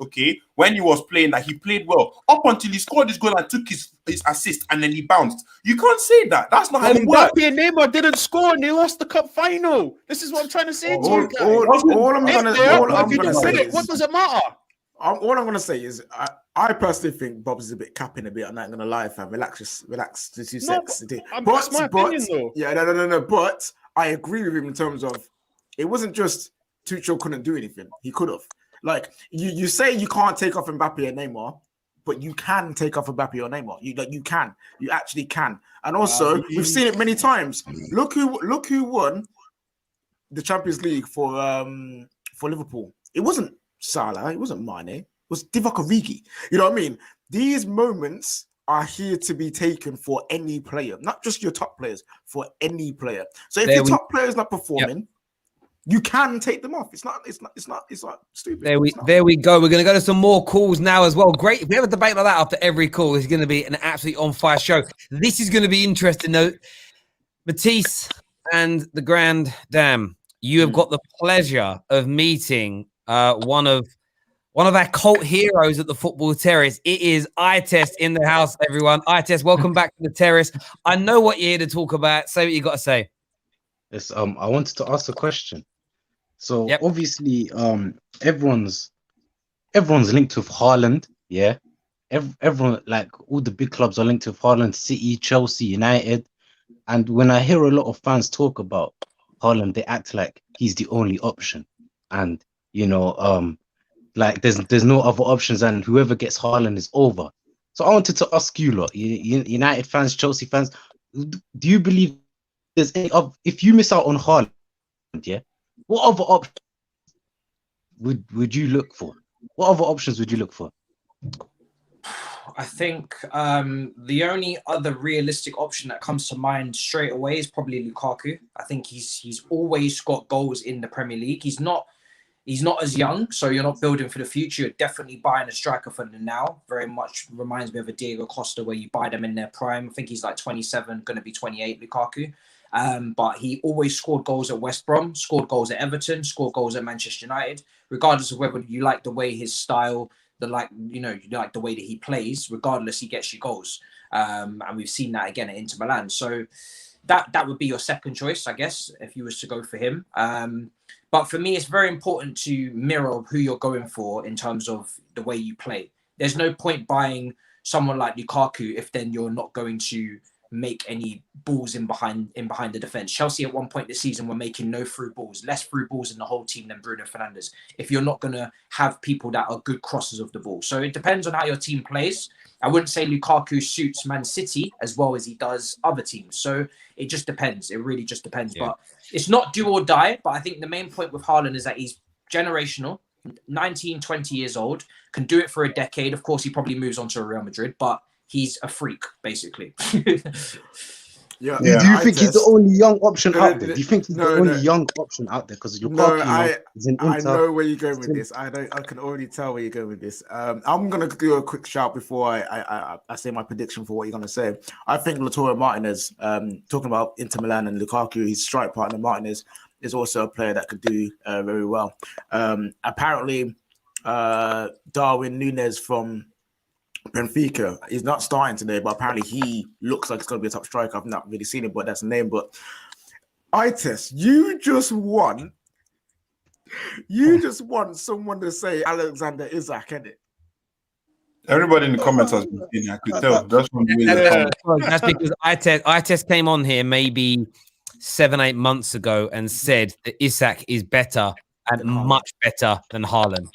when he was playing, that he played well up until he scored his goal and took his assist and then he bounced. You can't say that. That's not how it works. Mbappe and Neymar didn't score and they lost the cup final. This is what I'm trying to say to you guys. All I'm going to say is, what does it matter? all I'm going to say is, I personally think Bob's is a bit capping a bit. I'm not gonna lie, fam. Relax, just relax. Just 2 secs. That's my opinion, though. Yeah, no. But I agree with him in terms of it wasn't just Tuchel couldn't do anything. He could have. Like you say, you can't take off Mbappe and Neymar, but you can take off Mbappe or Neymar. You can. You actually can. And also, we've seen it many times. Look who won the Champions League for Liverpool. It wasn't Salah. It wasn't Mane. It was Divock Origi. You know what I mean? These moments are here to be taken for any player, not just your top players, for any player. So if your top player is not performing, you can take them off. It's not stupid. There we go. We're going to go to some more calls now as well. Great. If we have a debate like that after every call, it's going to be an absolutely on fire show. This is going to be interesting though. Matisse and the Grand Dam, you have got the pleasure of meeting one of our cult heroes at the Football Terrace. It is Test in the house, everyone. Test, welcome back to the Terrace. I know what you're here to talk about. Say what you got to say. Yes, I wanted to ask a question. So obviously, everyone's linked with Haaland, yeah. Everyone, like all the big clubs, are linked with Haaland, City, Chelsea, United. And when I hear a lot of fans talk about Haaland, they act like he's the only option, and like there's no other options, and whoever gets Haaland is over. So I wanted to ask you lot, United fans, Chelsea fans, do you believe there's any if you miss out on Haaland, yeah? What other options would you look for? What other options would you look for? I think the only other realistic option that comes to mind straight away is probably Lukaku. I think he's always got goals in the Premier League. He's not as young, so you're not building for the future. You're definitely buying a striker for the now. Very much reminds me of a Diego Costa, where you buy them in their prime. I think he's like 27, going to be 28, Lukaku. But he always scored goals at West Brom, scored goals at Everton, scored goals at Manchester United. Regardless of whether you like the way his style, you like the way that he plays, regardless, he gets you goals. And we've seen that again at Inter Milan. So that would be your second choice, I guess, if you was to go for him. But for me, it's very important to mirror who you're going for in terms of the way you play. There's no point buying someone like Lukaku if then you're not going to make any balls in behind the defense. Chelsea at one point this season were making no through balls, less through balls in the whole team than Bruno Fernandes. If you're not going to have people that are good crossers of the ball. So it depends on how your team plays. I wouldn't say Lukaku suits Man City as well as he does other teams. So it just depends. It really just depends. Yeah. But it's not do or die. But I think the main point with Haaland is that he's generational, 19, 20 years old, can do it for a decade. Of course, he probably moves on to Real Madrid, but he's a freak, basically. Yeah. Do you think he's the only young option out there? Do you think he's the only young option out there? Because I know where you're going with this. I can already tell where you're going with this. I'm gonna do a quick shout before I say my prediction for what you're gonna say. I think Lautaro Martinez, talking about Inter Milan and Lukaku, his strike partner Martinez is also a player that could do very well. Apparently, Darwin Núñez from Benfica, he's not starting today, but apparently he looks like he's going to be a top striker. I've not really seen him, but that's the name. But Test, you just want someone to say Alexander Isak, isn't it? Everybody in the comments has been saying, I could tell. That's from that's because Test came on here maybe 7-8 months ago and said that Isak is better and much better than Haaland.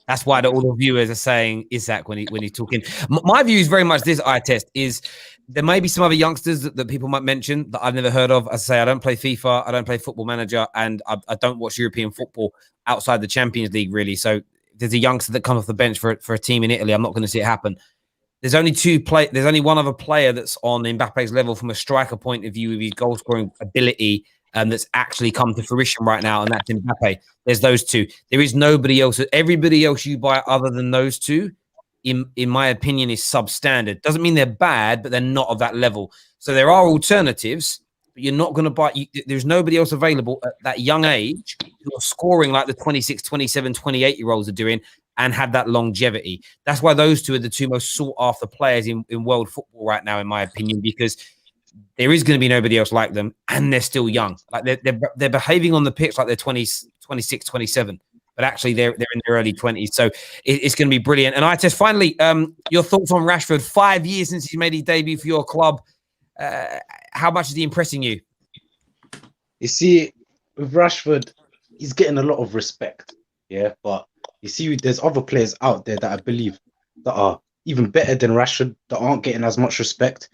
That's why all the viewers are saying Isak when he's talking. My view is very much this, Test, is there may be some other youngsters that people might mention that I've never heard of. As I say, I don't play FIFA, I don't play Football Manager, and I don't watch European football outside the Champions League, really. So if there's a youngster that comes off the bench for a team in Italy, I'm not going to see it happen. There's only one other player that's on Mbappe's level from a striker point of view with his goal-scoring ability that's actually come to fruition right now, and that's Mbappe. There's those two. There is nobody else. Everybody else you buy other than those two, in my opinion, is substandard. Doesn't mean they're bad, but they're not of that level. So there are alternatives, but you're not going to buy. There's nobody else available at that young age who are scoring like the 26, 27, 28-year-olds are doing and have that longevity. That's why those two are the two most sought-after players in world football right now, in my opinion, because there is going to be nobody else like them, and they're still young. Like they're behaving on the pitch like they're 20, 26, 27, but actually they're in their early 20s. So it's going to be brilliant. And I just finally, your thoughts on Rashford? 5 years since he made his debut for your club. How much is he impressing you? You see, with Rashford, he's getting a lot of respect. Yeah, but you see, there's other players out there that I believe that are even better than Rashford that aren't getting as much respect.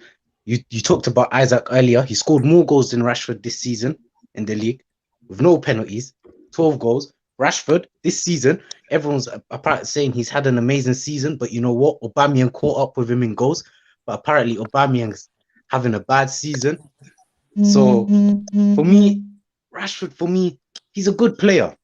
You talked about Isaac earlier. He scored more goals than Rashford this season in the league with no penalties, 12 goals. Rashford this season, everyone's apparently saying he's had an amazing season, but you know what? Aubameyang caught up with him in goals, but apparently Aubameyang's having a bad season. So for me, Rashford, for me, he's a good player.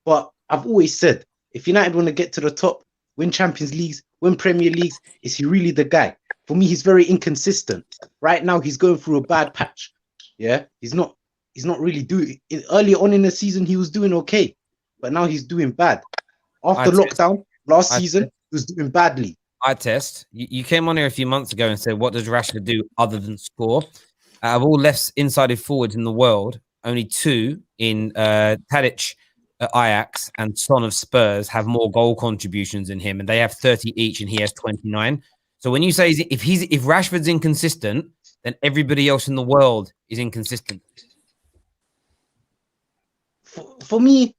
But I've always said, if United want to get to the top, win Champions Leagues, win Premier Leagues, is he really the guy? For me, he's very inconsistent. Right now, he's going through a bad patch. Yeah, he's not really doing. Earlier on in the season, he was doing okay, but now he's doing bad. After lockdown last season, he was doing badly. You came on here a few months ago and said, what does Rashford do other than score? Out of all left-sided forwards in the world, only 2 in Tadic at Ajax and Son of Spurs have more goal contributions than him, and they have 30 each, and he has 29. So when you say if Rashford's inconsistent, then everybody else in the world is inconsistent. For me,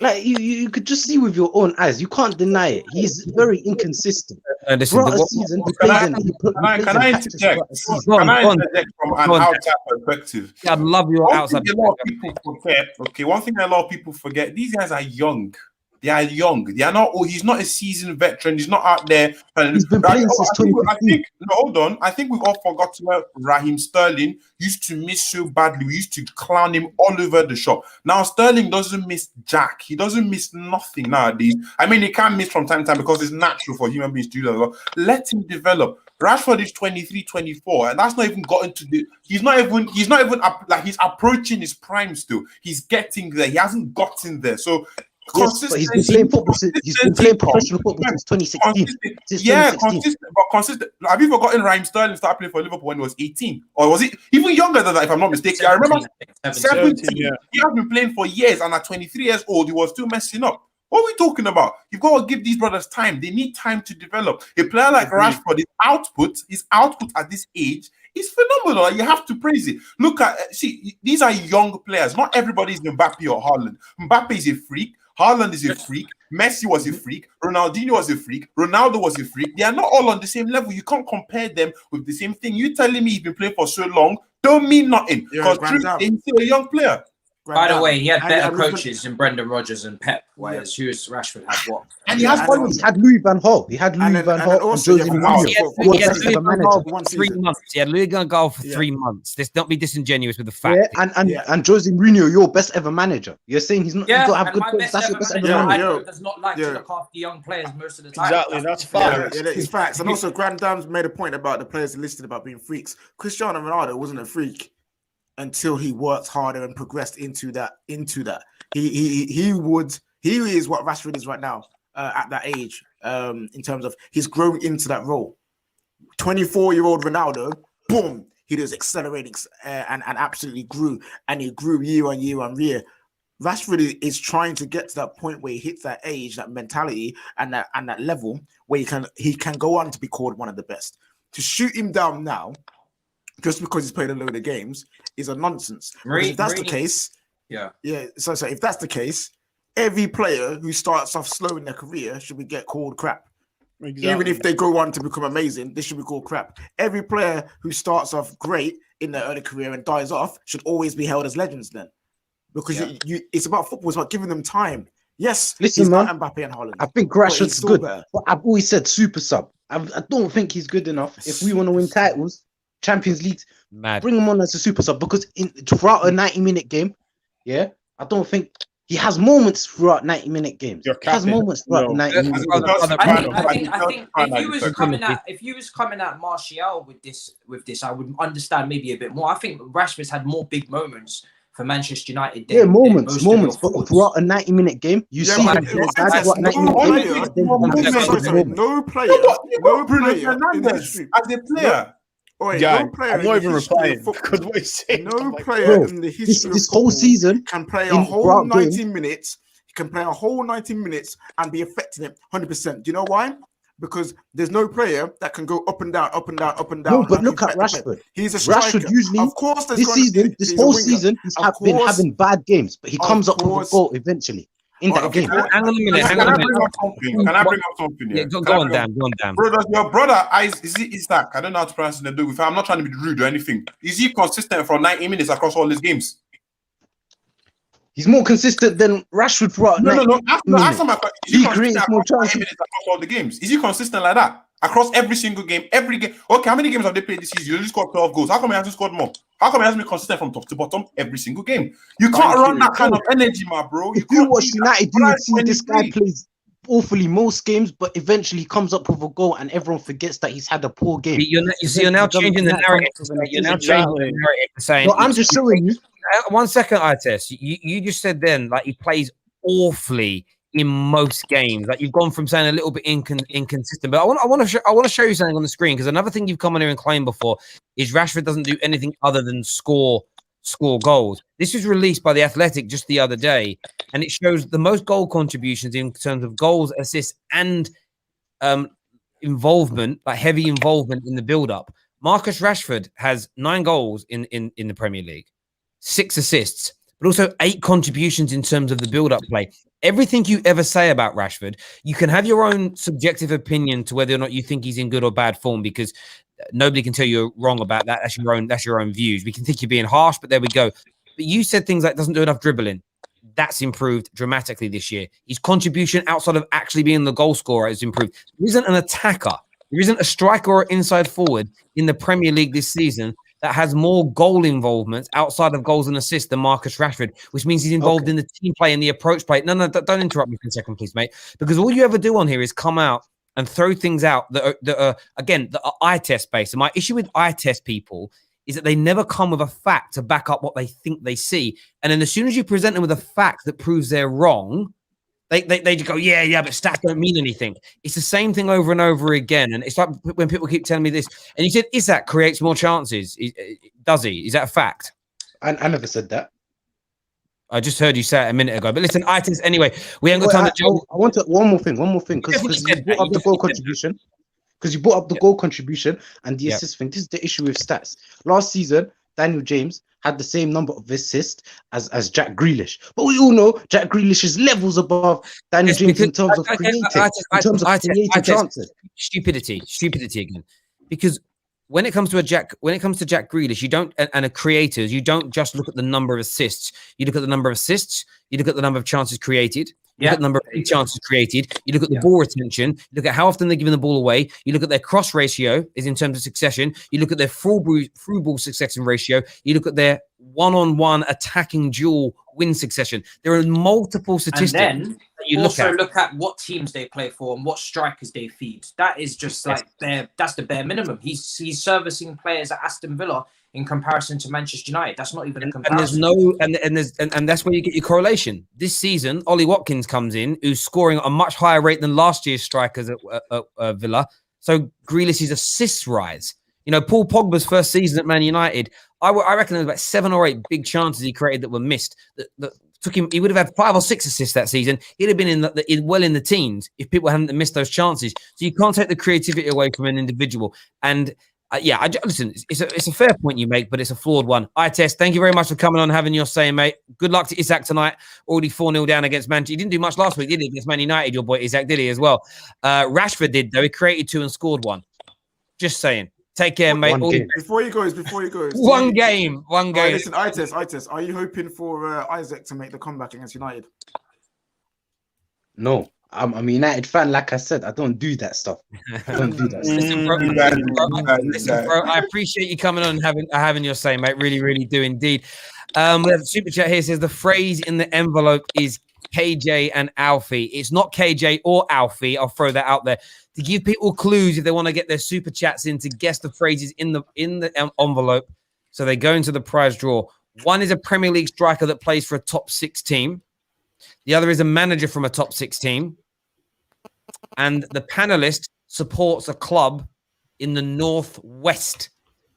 like you could just see with your own eyes. You can't deny it. He's very inconsistent. Throughout a season, can I interject from an outside perspective? Yeah, I'd love your outside perspective. One thing a lot of people forget, these guys are young. They are young. They are not. Oh, he's not a seasoned veteran. He's not out there. He's been playing since 2015. Hold on. I think we've all forgotten where Raheem Sterling used to miss so badly. We used to clown him all over the shop. Now Sterling doesn't miss jack. He doesn't miss nothing nowadays. I mean, he can miss from time to time because it's natural for human beings to do that. Let him develop. Rashford is 23, 24, and that's not even gotten to the. He's not even like he's approaching his prime still. He's getting there. He hasn't gotten there. So. Yes, but he's been playing football. He's been playing professional football since 2016. Consistent. Have you forgotten Raheem Sterling started playing for Liverpool when he was 18, or was it even younger than that? If I'm not mistaken, I remember 17. Yeah. He has been playing for years, and at 23 years old, he was still messing up. What are we talking about? You've got to give these brothers time. They need time to develop. A player like Rashford, his output at this age is phenomenal. You have to praise it. Look at these are young players. Not everybody is Mbappe or Haaland. Mbappe is a freak. Haaland is a freak. Messi was a freak. Ronaldinho was a freak. Ronaldo was a freak. They are not all on the same level. You can't compare them with the same thing. You telling me he's been playing for so long don't mean nothing because he's still a young player. By the way, he had better coaches than Brendan Rodgers and Pep, whereas Rashford had what? And he had Louis van Gaal. He had Louis van Gaal and Jose Mourinho. He had Louis van Gaal for 3 months. Let's not be disingenuous with the fact. Yeah, and Jose Mourinho, your best ever manager. You're saying he's not. Yeah, got to have good players. That's your best ever manager. Does not like to look after young players most of the time. Exactly, that's facts. Yeah, it's facts. And also, Grand Dam's made a point about the players listed about being freaks. Cristiano Ronaldo wasn't a freak until he worked harder and progressed into that. He is what Rashford is right now at that age. In terms of he's grown into that role. 24-year-old Ronaldo, boom, he was accelerating and absolutely grew, and he grew year on year. Rashford is trying to get to that point where he hits that age, that mentality, and that level where he can go on to be called one of the best. To shoot him down now, just because he's played a load of games, is a nonsense. If that's the case, So if that's the case, every player who starts off slow in their career should get called crap. Exactly. Even if they go on to become amazing, they should be called crap. Every player who starts off great in their early career and dies off should always be held as legends then. Because it's about football, it's about giving them time. Yes, listen, man, Mbappe and Haaland. I think Rashford's good, but I've always said super sub. I don't think he's good enough. If we want to win titles, Champions League, bring him on as a super sub, because throughout a 90-minute game, I don't think he has moments throughout 90-minute games. He has moments throughout 90-minute games. I think if you was coming at Martial with this, I would understand maybe a bit more. I think Rashford's had more big moments for Manchester United. Moments, but throughout a 90-minute game, you see him. No player as a player. I'm not even replying because what he's saying. No player in the history this whole season can play a whole 90 minutes, can play a whole 90 minutes and be affecting it 100%. Do you know why? Because there's no player that can go up and down, up and down, up and down. No, but look at Rashford. He's a striker. Rashford usually, of course, this season, this whole season, he's been having bad games, but he comes up with a goal eventually in that game. Hang on a minute. Can I bring up something? Yeah, go on, Dan. Go on, Dan. Bro, does your brother, is he Isaac? I don't know how to pronounce it. I'm not trying to be rude or anything. Is he consistent for 90 minutes across all his games? He's more consistent than Rashford for No. Answer my question. He creates more chances across all the games. Is he consistent like that across every single game? Every game. Okay, how many games have they played this season? You only scored 12 goals. How come he hasn't scored more? How come he hasn't been consistent from top to bottom every single game? You can't run that kind of energy, my bro. If you watch United, you would see this guy plays awfully most games, but eventually he comes up with a goal and everyone forgets that he's had a poor game. You're now changing the narrative. You're now changing the narrative, saying. No, I'm just showing you. 1 second, Ites. You just said then, like, he plays awfully in most games. Like, you've gone from saying a little bit inconsistent. But I want to show you something on the screen, because another thing you've come on here and claimed before is Rashford doesn't do anything other than score goals. This was released by The Athletic just the other day, and it shows the most goal contributions in terms of goals, assists, and involvement, like heavy involvement in the build-up. Marcus Rashford has 9 goals in the Premier League, 6 assists, but also 8 contributions in terms of the build-up play. Everything you ever say about Rashford, you can have your own subjective opinion to whether or not you think he's in good or bad form, because nobody can tell you wrong about that. That's your own views. We can think you're being harsh, but there we go. But you said things like doesn't do enough dribbling. That's improved dramatically this year. His contribution outside of actually being the goal scorer has improved. There isn't an attacker. There isn't a striker or inside forward in the Premier League this season that has more goal involvement outside of goals and assists than Marcus Rashford, which means he's involved in the team play and the approach play. No, don't interrupt me for a second, please, mate. Because all you ever do on here is come out and throw things out that are again, that are eye test based. And my issue with eye test people is that they never come with a fact to back up what they think they see. And then as soon as you present them with a fact that proves they're wrong, they just go, yeah, but stats don't mean anything. It's the same thing over and over again. And it's like when people keep telling me this. And you said, Isaac creates more chances. Does he? Is that a fact? I never said that. I just heard you say it a minute ago. But listen, items anyway. We ain't got time to. I want one more thing. Because you brought up the goal contribution. Because you brought up the goal contribution and the assist thing. This is the issue with stats. Last season, Daniel James had the same number of assists as Jack Grealish. But we all know Jack Grealish is levels above Daniel James in terms of creating chances. Stupidity again. Because when it comes to Jack Grealish, you don't, and a creators, you don't just look at the number of assists. You look at the number of assists. You look at the number of chances created. You look at the number of chances created. You look at the ball retention. You look at how often they're giving the ball away. You look at their cross ratio is in terms of succession. You look at their through ball succession ratio. You look at their one-on-one attacking duel win succession. There are multiple statistics. And then you look at what teams they play for and what strikers they feed. That is just like that's the bare minimum. He's servicing players at Aston Villa in comparison to Manchester United. That's not even a comparison. And that's where you get your correlation. This season, Ollie Watkins comes in, who's scoring at a much higher rate than last year's strikers at Villa. So Grealish's assists rise. You know, Paul Pogba's first season at Man United, I reckon there was about 7 or 8 big chances he created that were missed. That took him. He would have had 5 or 6 assists that season. He'd have been in the teens if people hadn't missed those chances. So you can't take the creativity away from an individual. And listen, it's a fair point you make, but it's a flawed one. Test, thank you very much for coming on, having your say, mate. Good luck to Isaac tonight. Already 4-0 down against Manchester. He didn't do much last week, did he? Against Man United, your boy Isaac, did he as well? Rashford did, though. He created 2 and scored 1. Just saying. Take care, mate. Before he goes. One game. Listen, Test. Are you hoping for Isaac to make the comeback against United? No. I'm a United fan, like I said. I don't do that stuff. Listen, bro, I appreciate you coming on and having your say, mate. Really, really do indeed. We have a super chat here. Says the phrase in the envelope is KJ and Alfie. It's not KJ or Alfie. I'll throw that out there to give people clues if they want to get their super chats in to guess the phrases in the envelope. So they go into the prize draw. One is a Premier League striker that plays for a top 6 team. The other is a manager from a top 6 team. And the panelist supports a club in the northwest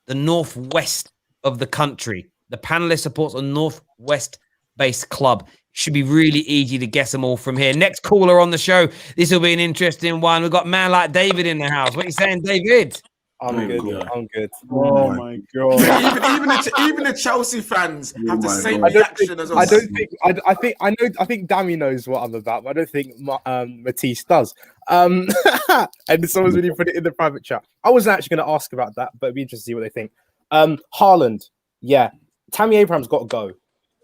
of the country. The panelist supports a northwest-based club. Should be really easy to guess them all from here. Next caller on the show. This will be an interesting one. We've got man like David in the house. What are you saying, David? I'm good. I'm good. Oh my god! even the Chelsea fans have the same reaction as us. I think Dammy knows what I'm about, but I don't think Matisse does. And someone's really put it in the private chat. I wasn't actually going to ask about that, but it'd be interesting to see what they think. Haaland, yeah, Tammy Abraham's got to go.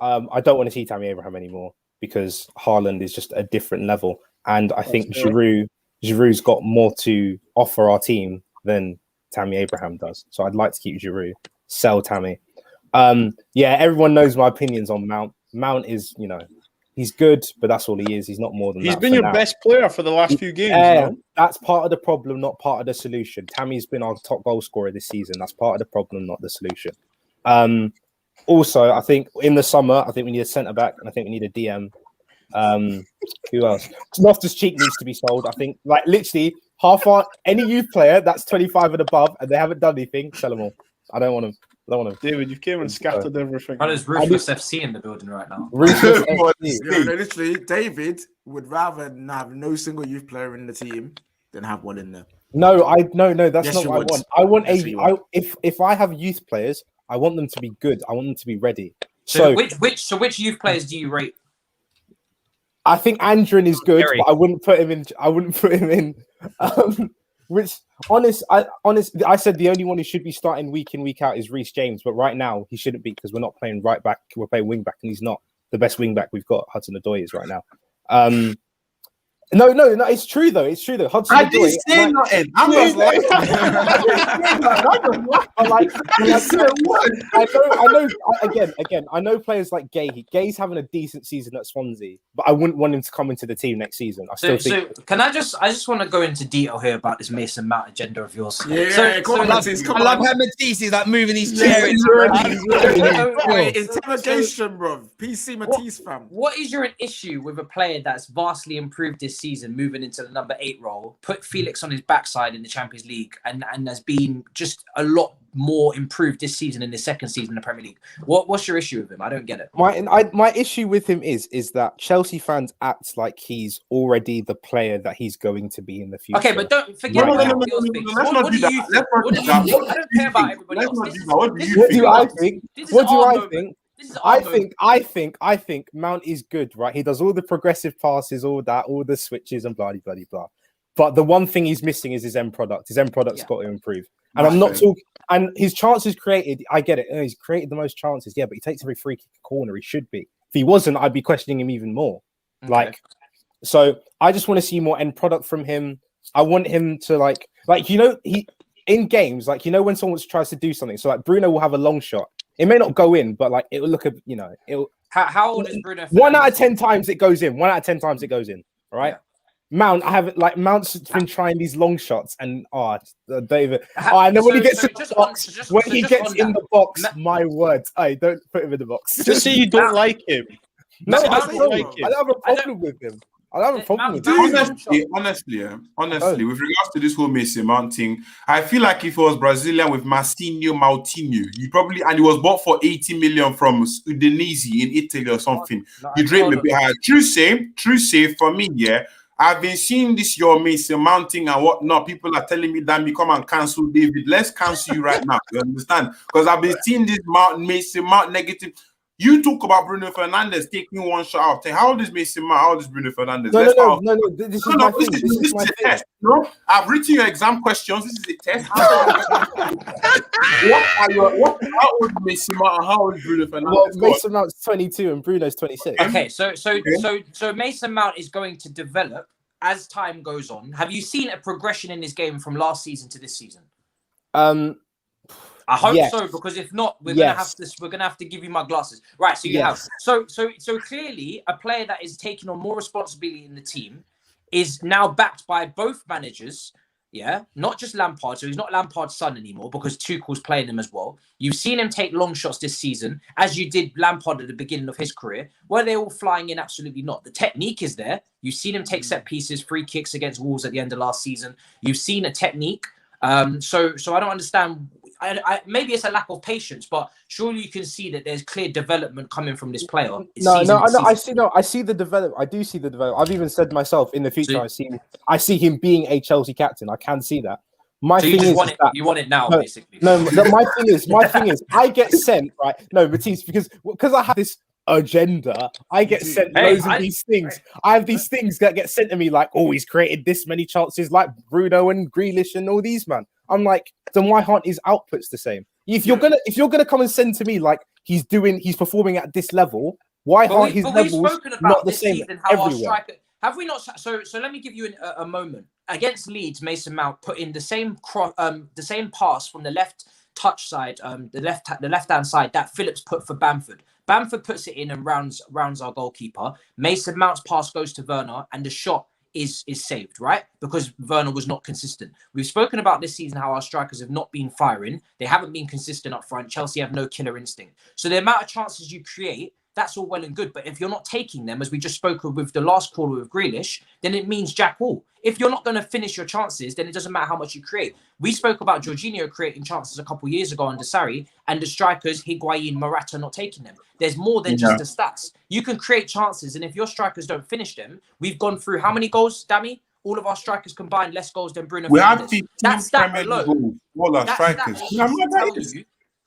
I don't want to see Tammy Abraham anymore because Haaland is just a different level, and I think Giroud's got more to offer our team than Tammy Abraham does. So I'd like to keep Giroud. Sell Tammy. Yeah, everyone knows my opinions on Mount. Mount is, he's good, but that's all he is. He's not more than that. He's been your best player for the last few games. That's part of the problem, not part of the solution. Tammy's been our top goal scorer this season. That's part of the problem, not the solution. Also, I think in the summer, I think we need a centre back, and I think we need a DM. Who else? Loftus-Cheek needs to be sold. I think, literally, any youth player that's 25 and above, and they haven't done anything, sell them all. I don't want them. David, you've came and scattered everything. There's Ruthless FC in the building right now. Ruthless FC. Literally, David would rather have no single youth player in the team than have one in there. No, that's not what I want. If I have youth players, I want them to be good. I want them to be ready. So which youth players do you rate? I think Andrin is good, but I wouldn't put him in. I said the only one who should be starting week in, week out is Reece James, but right now he shouldn't be because we're not playing right back. We're playing wing back, and he's not the best wing back we've got. Hudson-Odoi is right now. No, it's true though. Hudson. I didn't say nothing. I was I know players like Gay. Gay's having a decent season at Swansea, but I wouldn't want him to come into the team next season. So can I just want to go into detail here about this Mason Mount agenda of yours. I love how Matisse is like moving these chairs. Interrogation, bro. PC Matisse, fam. What is your issue with a player that's vastly improved this season, moving into the number 8 role, put Felix on his backside in the Champions League, and has been just a lot more improved this season in his second season in the Premier League? What's your issue with him? I don't get it. My issue with him is that Chelsea fans act like he's already the player that he's going to be in the future. Okay, but don't forget about everybody else. Let's not do that. I don't care about everybody else. What do I think? What do I think? I think Mount is good, right? He does all the progressive passes, all the switches and blah, blah, blah. But the one thing he's missing is his end product. His end product's got to improve. And I'm not talking. And his chances created, I get it. He's created the most chances, yeah, but he takes every free kick corner. He should be. If he wasn't, I'd be questioning him even more. Okay. So I just want to see more end product from him. I want him to he in games, when someone tries to do something. So Bruno will have a long shot. It may not go in, but it will look it'll. How old is Bruno? 1 out of 10 times it goes in. 1 out of 10 times it goes in. All right. Yeah. Mount's been trying these long shots, and David. And then when he gets in the box, my words, don't put him in the box. Just say you don't like him. No, I don't like him. I don't have a problem with him. I don't have a problem with him. Honestly, with regards to this whole Mason Mount thing, I feel like if he was Brazilian with Marcinho Moutinho, he was bought for 80 million from Udinese in Italy or something. You'd rate me a bit higher. True say for me, yeah. I've been seeing this your Mason Mount thing and whatnot. People are telling me that come and cancel David. Let's cancel you right now. You understand? Because I've been seeing this Mason Mount negative. You talk about Bruno Fernandes taking one shot out. How old is Mason Mount? How old is Bruno Fernandes? No. This is my test. No, I've written your exam questions. This is a test. How old is Mason Mount and how old is Bruno Fernandes? Well, Mason Mount's 22 and Bruno's 26. Okay, so Mason Mount is going to develop as time goes on. Have you seen a progression in his game from last season to this season? I hope so, because if not, we're gonna have to give you my glasses. Right, so you have so clearly a player that is taking on more responsibility in the team is now backed by both managers. Yeah, not just Lampard. So he's not Lampard's son anymore because Tuchel's playing him as well. You've seen him take long shots this season, as you did Lampard at the beginning of his career. Were they all flying in? Absolutely not. The technique is there. You've seen him take set pieces, free kicks against Wolves at the end of last season. You've seen a technique. So I don't understand. maybe it's a lack of patience, but surely you can see that there's clear development coming from this player. I see the development. I do see the development. I've even said myself in the future, I see him being a Chelsea captain. I can see that. My so thing you is want it, that, you want it now, basically. My thing is, I get sent right. No, Matisse, because I have this agenda. I get sent loads of these things. I have these things that get sent to me, like, oh, he's created this many chances, like Bruno and Grealish and all these, man. I'm like, then why aren't his outputs the same? If you're gonna come and send to me like he's performing at this level, why aren't his levels not the same everywhere? Have we not? So let me give you a moment. Against Leeds, Mason Mount put in the same pass from the left touch side, the left hand side that Phillips put for Bamford. Bamford puts it in and rounds our goalkeeper. Mason Mount's pass goes to Werner, and the shot is saved, right? Because Werner was not consistent. We've spoken about this season how our strikers have not been firing. They haven't been consistent up front. Chelsea have no killer instinct. So the amount of chances you create, that's all well and good. But if you're not taking them, as we just spoke with the last caller with Grealish, then it means jack all. If you're not going to finish your chances, then it doesn't matter how much you create. We spoke about Jorginho creating chances a couple of years ago under Sarri, and the strikers, Higuain, Morata, not taking them. There's more than just the stats. You can create chances, and if your strikers don't finish them, we've gone through how many goals, Dammy? All of our strikers combined less goals than Bruno. We have 15 Premier League goals. All our strikers.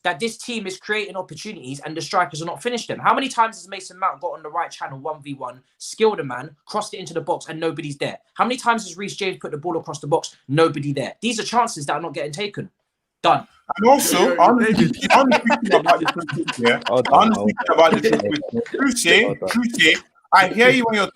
That this team is creating opportunities and the strikers are not finished them. How many times has Mason Mount got on the right channel 1v1, skilled a man, crossed it into the box and nobody's there? How many times has Reece James put the ball across the box? Nobody there. These are chances that are not getting taken. Done. And also, I'm speaking about the Cruciate. I hear you when you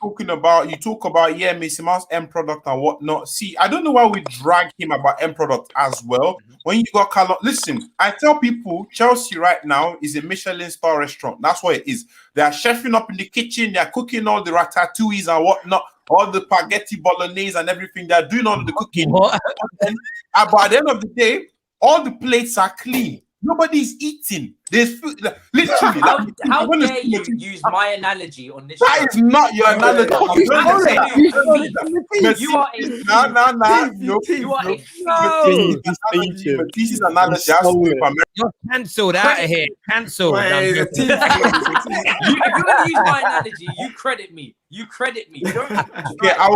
talk about Mason Mount's end product and whatnot. See, I don't know why we drag him about end product as well. When you got Callum, listen, I tell people Chelsea right now is a Michelin star restaurant. That's what it is. They are chefing up in the kitchen, they're cooking all the ratatouilles and whatnot, all the spaghetti bolognese and everything. They're doing all the cooking. But at the end of the day, all the plates are clean. Nobody's eating. There's food. Literally. How dare you use my analogy on this? That is not your analogy. You are Matisse's analogy. You're cancelled out of here. Cancelled. If you want to use my analogy, you credit me. You credit me. Okay, I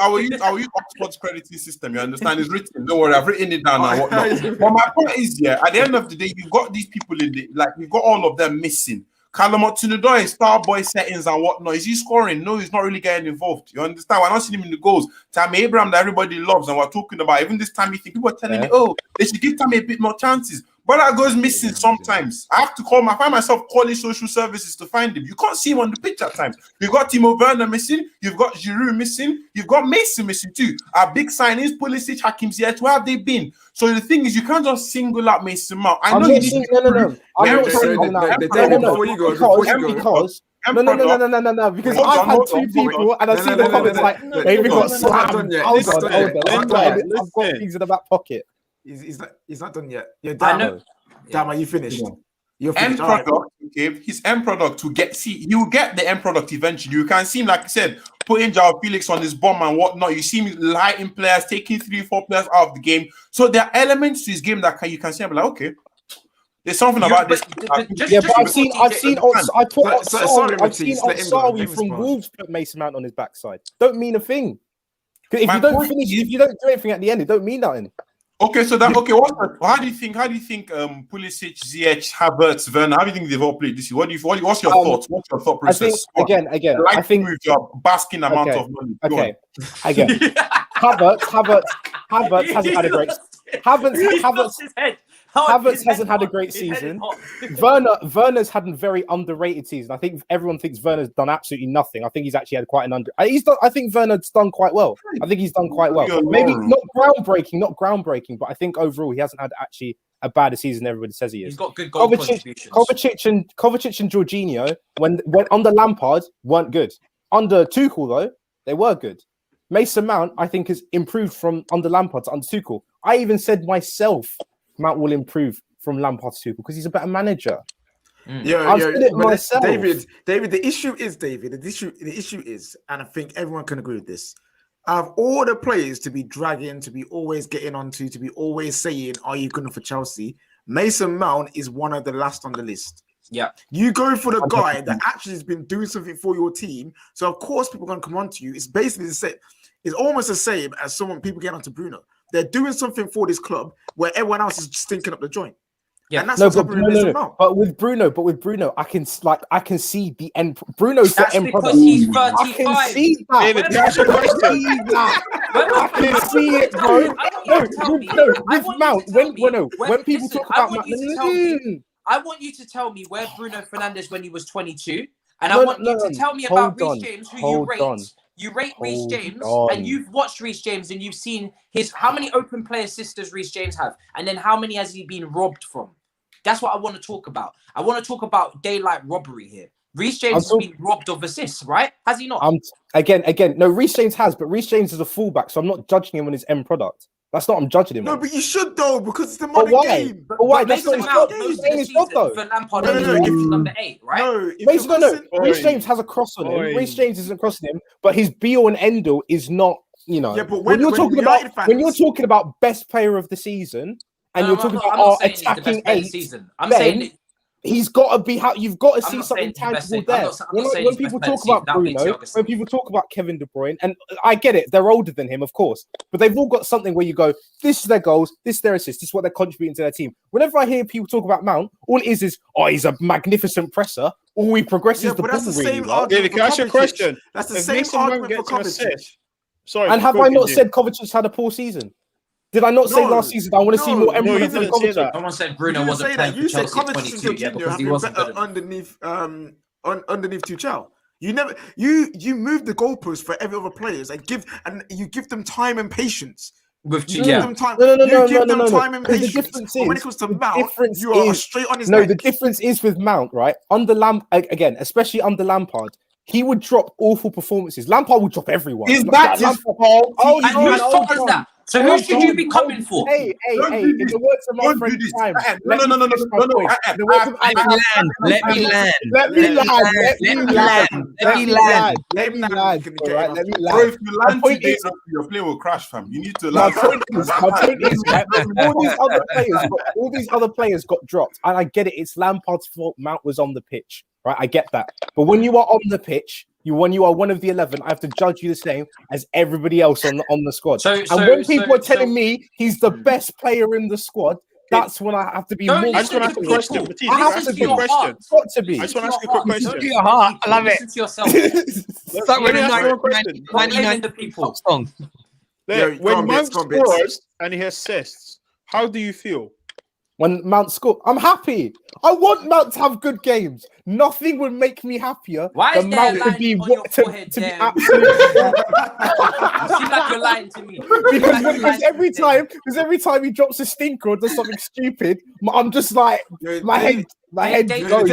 will use Oxford's crediting system. You understand? It's written. Don't worry, I've written it down now. But my point is, at the end of the day, you've got these people in the you've got all of them missing. Callum Hudson-Odoi, star boy settings and whatnot. Is he scoring? No, he's not really getting involved. You understand? We're not seeing him in the goals. Tammy Abraham that everybody loves and we're talking about. Even this time, you think people are telling me, oh, they should give Tammy a bit more chances. But that goes missing sometimes. I have to find myself calling social services to find him. You can't see him on the pitch at times. You've got Timo Werner missing. You've got Giroud missing. You've got Mason missing too. Our big signings, Pulisic, Hakim Ziyech, where have they been? So the thing is, you can't just single out Mason Mount. I know you need No. I'm not singling out. No. Because I've had two people and I've seen the comments like, maybe got slammed. I've got things in the back pocket. He's not done yet. Damn, are you finished? You're finished. End product, his end product he will get the end product eventually. You can see him, like I said, putting Joao Felix on his bomb and whatnot. You see him lighting players, taking 3-4 players out of the game. So there are elements to his game that you can see. I'm like, okay, there's something about this. But I've seen Osari from Wolves put Mason Mount on his backside. Don't mean a thing. If you don't finish, if you don't do anything at the end, it don't mean nothing. Okay, so how do you think Pulisic, Ziyech, Havertz, Werner, how do you think they've all played this year? What's your thoughts? What's your thought process? I think with your basking amount of money. Havertz hasn't had a great Havertz hasn't had a great season. Werner's had a very underrated season. I think everyone thinks Werner's done absolutely nothing. I think he's actually had quite an I think Werner's done quite well. Maybe not groundbreaking, but I think overall he hasn't had actually a bad season. Everybody says he is. He's got good goal contributions. Kovacic and Jorginho, when under Lampard, weren't good. Under Tuchel though, they were good. Mason Mount, I think, has improved from under Lampard to under Tuchel. I even said myself, Mount will improve from Lampard to Tuchel because he's a better manager. I've said it myself. David, the issue is, and I think everyone can agree with this. Of all the players to be dragging, to be always getting onto, to be always saying, "Are you good enough for Chelsea?" Mason Mount is one of the last on the list. Yeah. You go for the guy that actually has been doing something for your team. So of course people are going to come on to you. It's basically the same. It's almost the same as people get onto Bruno. They're doing something for this club where everyone else is stinking up the joint. Yeah, and that's what's happening with Mason Mount. But with Bruno, I can see the end. Bruno's the end product. That's because he's 35. I can see that. David, that's a question. I can see it, bro. With Mount, when people talk about Mount, I want you to tell me where Bruno Fernandes when he was 22, and I want you to tell me about Reece James, who you rate. You rate Reece James, and you've watched Reece James, and you've seen how many open play assists does Reece James have, and then how many has he been robbed from? That's what I want to talk about. I want to talk about daylight robbery here. Reece James has been robbed of assists, right? Has he not? Again, no, Reece James has, but Reece James is a fullback, so I'm not judging him on his end product. That's not I'm judging him. No, on. But you should though, because it's the modern game. But why? That's not his job though. For Lampard, number 8, right? No. Reece James has a cross on him. Reece James isn't crossing him, but his be all and end all is not. Yeah, but when you're talking about best player of the season, and you're talking about attacking 8, I'm saying he's got to be. You've got to see something tangible there. When people talk about Bruno, when people talk about Kevin De Bruyne, and I get it, they're older than him, of course, but they've all got something where you go, this is their goals, this is their assists, this is what they're contributing to their team. Whenever I hear people talk about Mount, all it is, he's a magnificent presser. All he progresses the ball really well. David, can I ask you a question? That's the same argument for Kovacic. Sorry, and have I not said Kovacic's had a poor season? Did I not say last season I want to see more Emery than Kovacic? Someone said Bruno wasn't playing for Chelsea at 22 because he wasn't good underneath Tuchel. You move the goalpost for every other players and you give them time and patience. No. Time and patience. But when it comes to Mount, you are straight on his neck. No, the difference is with Mount, right? Especially under Lampard. He would drop awful performances. Lampard would drop everyone. Is that his fault? And whose fault is that? So who should you be coming for? Hey, in the words of my friend Time. No. Let me land. Let me land. Bro, if you land today, you're playing with Crash, fam. You need to land. My point is, all these other players got dropped, and I get it. It's Lampard's fault. Mount was on the pitch. Right, I get that. But when you are on the pitch, when you are one of the 11, I have to judge you the same as everybody else on the squad. When people are telling me he's the best player in the squad, that's when I have to be more. I just want to ask a question. I have to be. Got to be. I just want to ask a quick question. To your heart. I love it. Listen to yourself. Start with the 99 people song. When Mount scores and he assists, how do you feel? When Mount score, I'm happy. I want Mount to have good games. Nothing would make me happier than Mount to be absolutely. You seem like you're lying to me. Because every time he drops a stinker or does something stupid, I'm just like my head goes.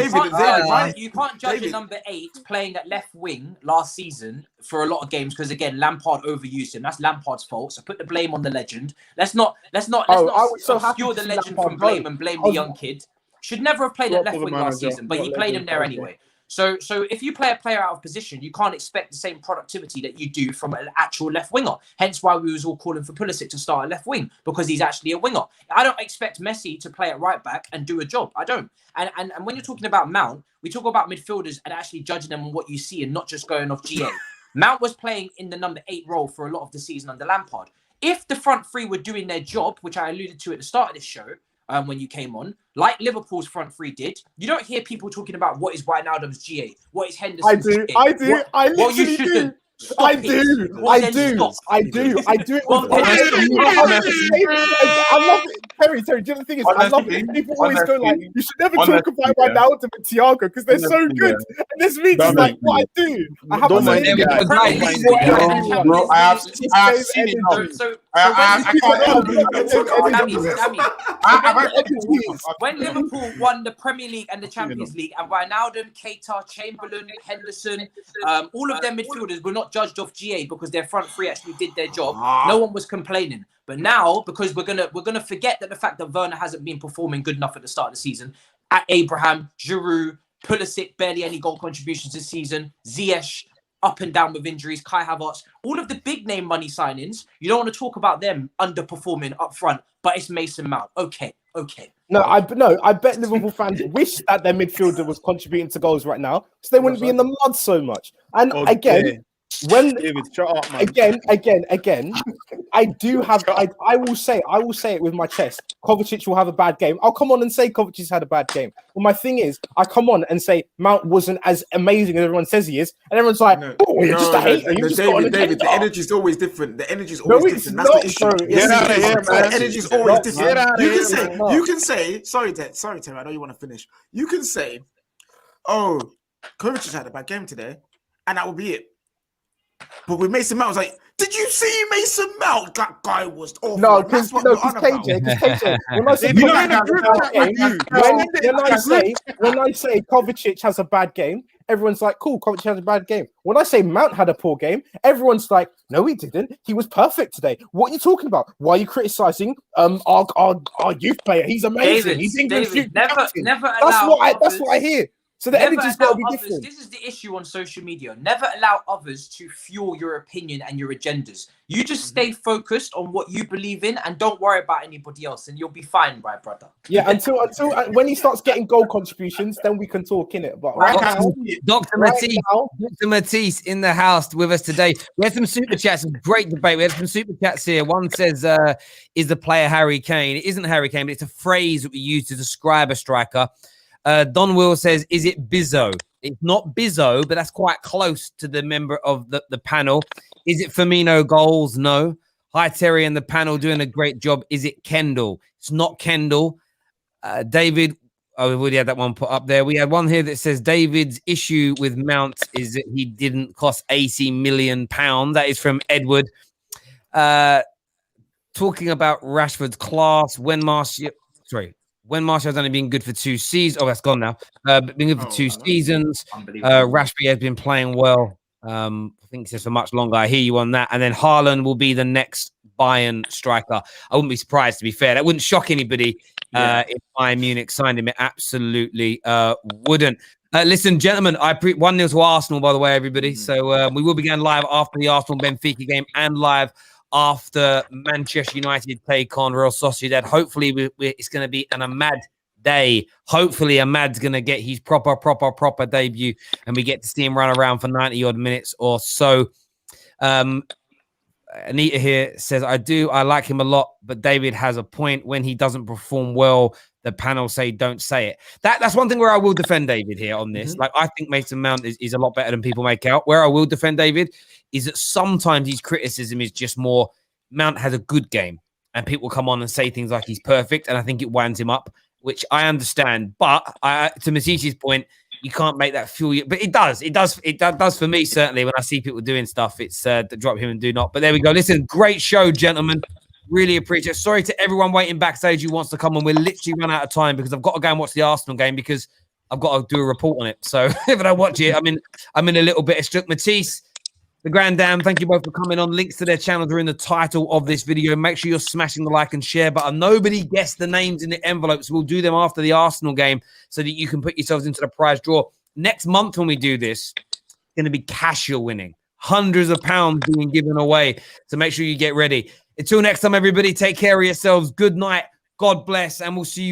You can't judge a number 8 playing at left wing last season for a lot of games because again Lampard overused him. That's Lampard's fault. So put the blame on the legend. Let's not obscure the legend from blame and blame the young kid. Should never have played at left wing last season, but he played him there anyway. So if you play a player out of position, you can't expect the same productivity that you do from an actual left winger. Hence why we was all calling for Pulisic to start at left wing because he's actually a winger. I don't expect Messi to play at right back and do a job. I don't. And when you're talking about Mount, we talk about midfielders and actually judging them on what you see and not just going off GA. Mount was playing in the number 8 role for a lot of the season under Lampard. If the front three were doing their job, which I alluded to at the start of this show, when you came on, like Liverpool's front three did, you don't hear people talking about what is Wijnaldum's GA, what is Henderson's GA. I do. I do. I love it. Terry, do you know the thing is, I love it. People always go like, you should never talk about Wijnaldum and Thiago because they're so good. And this means it's like what I do. I have to say bro, I have seen it. When Liverpool won the Premier League and the Champions League, and Wijnaldum, Keita, Chamberlain, Henderson, all of their midfielders were not judged off GA because their front three actually did their job. No one was complaining. But now, because we're gonna forget that the fact that Werner hasn't been performing good enough at the start of the season, at Abraham, Giroud, Pulisic, barely any goal contributions this season, Ziyech, up and down with injuries, Kai Havertz, all of the big name money signings, you don't want to talk about them underperforming up front, but it's Mason Mount. Okay, Okay. No, I bet Liverpool fans wish that their midfielder was contributing to goals right now, so they wouldn't be in the mud so much. And again, when David, shut up, man. again, I will say it with my chest. Kovacic will have a bad game. I'll come on and say Kovacic's had a bad game. Well, my thing is, I come on and say Mount wasn't as amazing as everyone says he is, and everyone's like, "Oh, you're just a hater." David, the energy is always different. The energy is always different. That's the issue. Get out of here, man. The energy is always different. You You can say, sorry, Terry, I know you want to finish. You can say, "Oh, Kovacic had a bad game today," and that will be it. But with Mason Mount, I was like, did you see Mason Mount? That guy was awful. No, because KJ, when I say Kovacic has a bad game, everyone's like, cool, Kovacic has a bad game. When I say Mount had a poor game, everyone's like, no, he didn't. He was perfect today. What are you talking about? Why are you criticizing our youth player? He's amazing. He's England's youth captain. That's what I hear. So the energy's got to be different. This is the issue on social media. Never allow others to fuel your opinion and your agendas. You just stay focused on what you believe in and don't worry about anybody else, and you'll be fine, my brother. Yeah, until when he starts getting goal contributions, then we can talk in it. But Dr. Matisse in the house with us today. We had some super chats. Great debate. We had some super chats here. One says, "Is the player Harry Kane?" It isn't Harry Kane, but it's a phrase that we use to describe a striker. Don Will says, is it Bizzo? It's not Bizzo, but that's quite close to the member of the panel. Is it Firmino goals? No. Hi, Terry and the panel doing a great job. Is it Kendall? It's not Kendall. David, we've already had that one put up there. We had one here that says David's issue with Mount is that he didn't cost £80 million. That is from Edward. Talking about Rashford's class, when Martial's only been good for 2 seasons. Oh, that's gone now. Been good for 2 seasons. Rashford has been playing well. I think it says for much longer. I hear you on that. And then Haaland will be the next Bayern striker. I wouldn't be surprised, to be fair. That wouldn't shock anybody if Bayern Munich signed him. It absolutely wouldn't. Listen, gentlemen, 1-0 to Arsenal, by the way, everybody. So we will begin live after the Arsenal-Benfica game and live after Manchester United take on Real Sociedad. Hopefully, it's going to be an Ahmad day. Hopefully, Ahmad's going to get his proper debut, and we get to see him run around for 90-odd minutes or so. Anita here says, I like him a lot, but David has a point. When he doesn't perform well, the panel say, don't say it. That's one thing where I will defend David here on this. Like, I think Mason Mount is a lot better than people make out. Where I will defend David is that sometimes his criticism is just more, Mount has a good game, and people come on and say things like he's perfect, and I think it winds him up, which I understand. But to Matisse's point, you can't make that fuel you. But it does for me, certainly, when I see people doing stuff. It's drop him and do not. But there we go. Listen, great show, gentlemen. Really appreciate it. Sorry to everyone waiting backstage who wants to come on. We're literally run out of time because I've got to go and watch the Arsenal game because I've got to do a report on it. So if I don't watch it, I'm in a little bit of struck. Matisse, the Grand Dam, thank you both for coming on. Links to their channels are in the title of this video. Make sure you're smashing the like and share button. Nobody guessed the names in the envelopes. We'll do them after the Arsenal game so that you can put yourselves into the prize draw. Next month when we do this, it's going to be cash you're winning. Hundreds of pounds being given away. So make sure you get ready. Until next time, everybody, take care of yourselves. Good night. God bless. And we'll see you.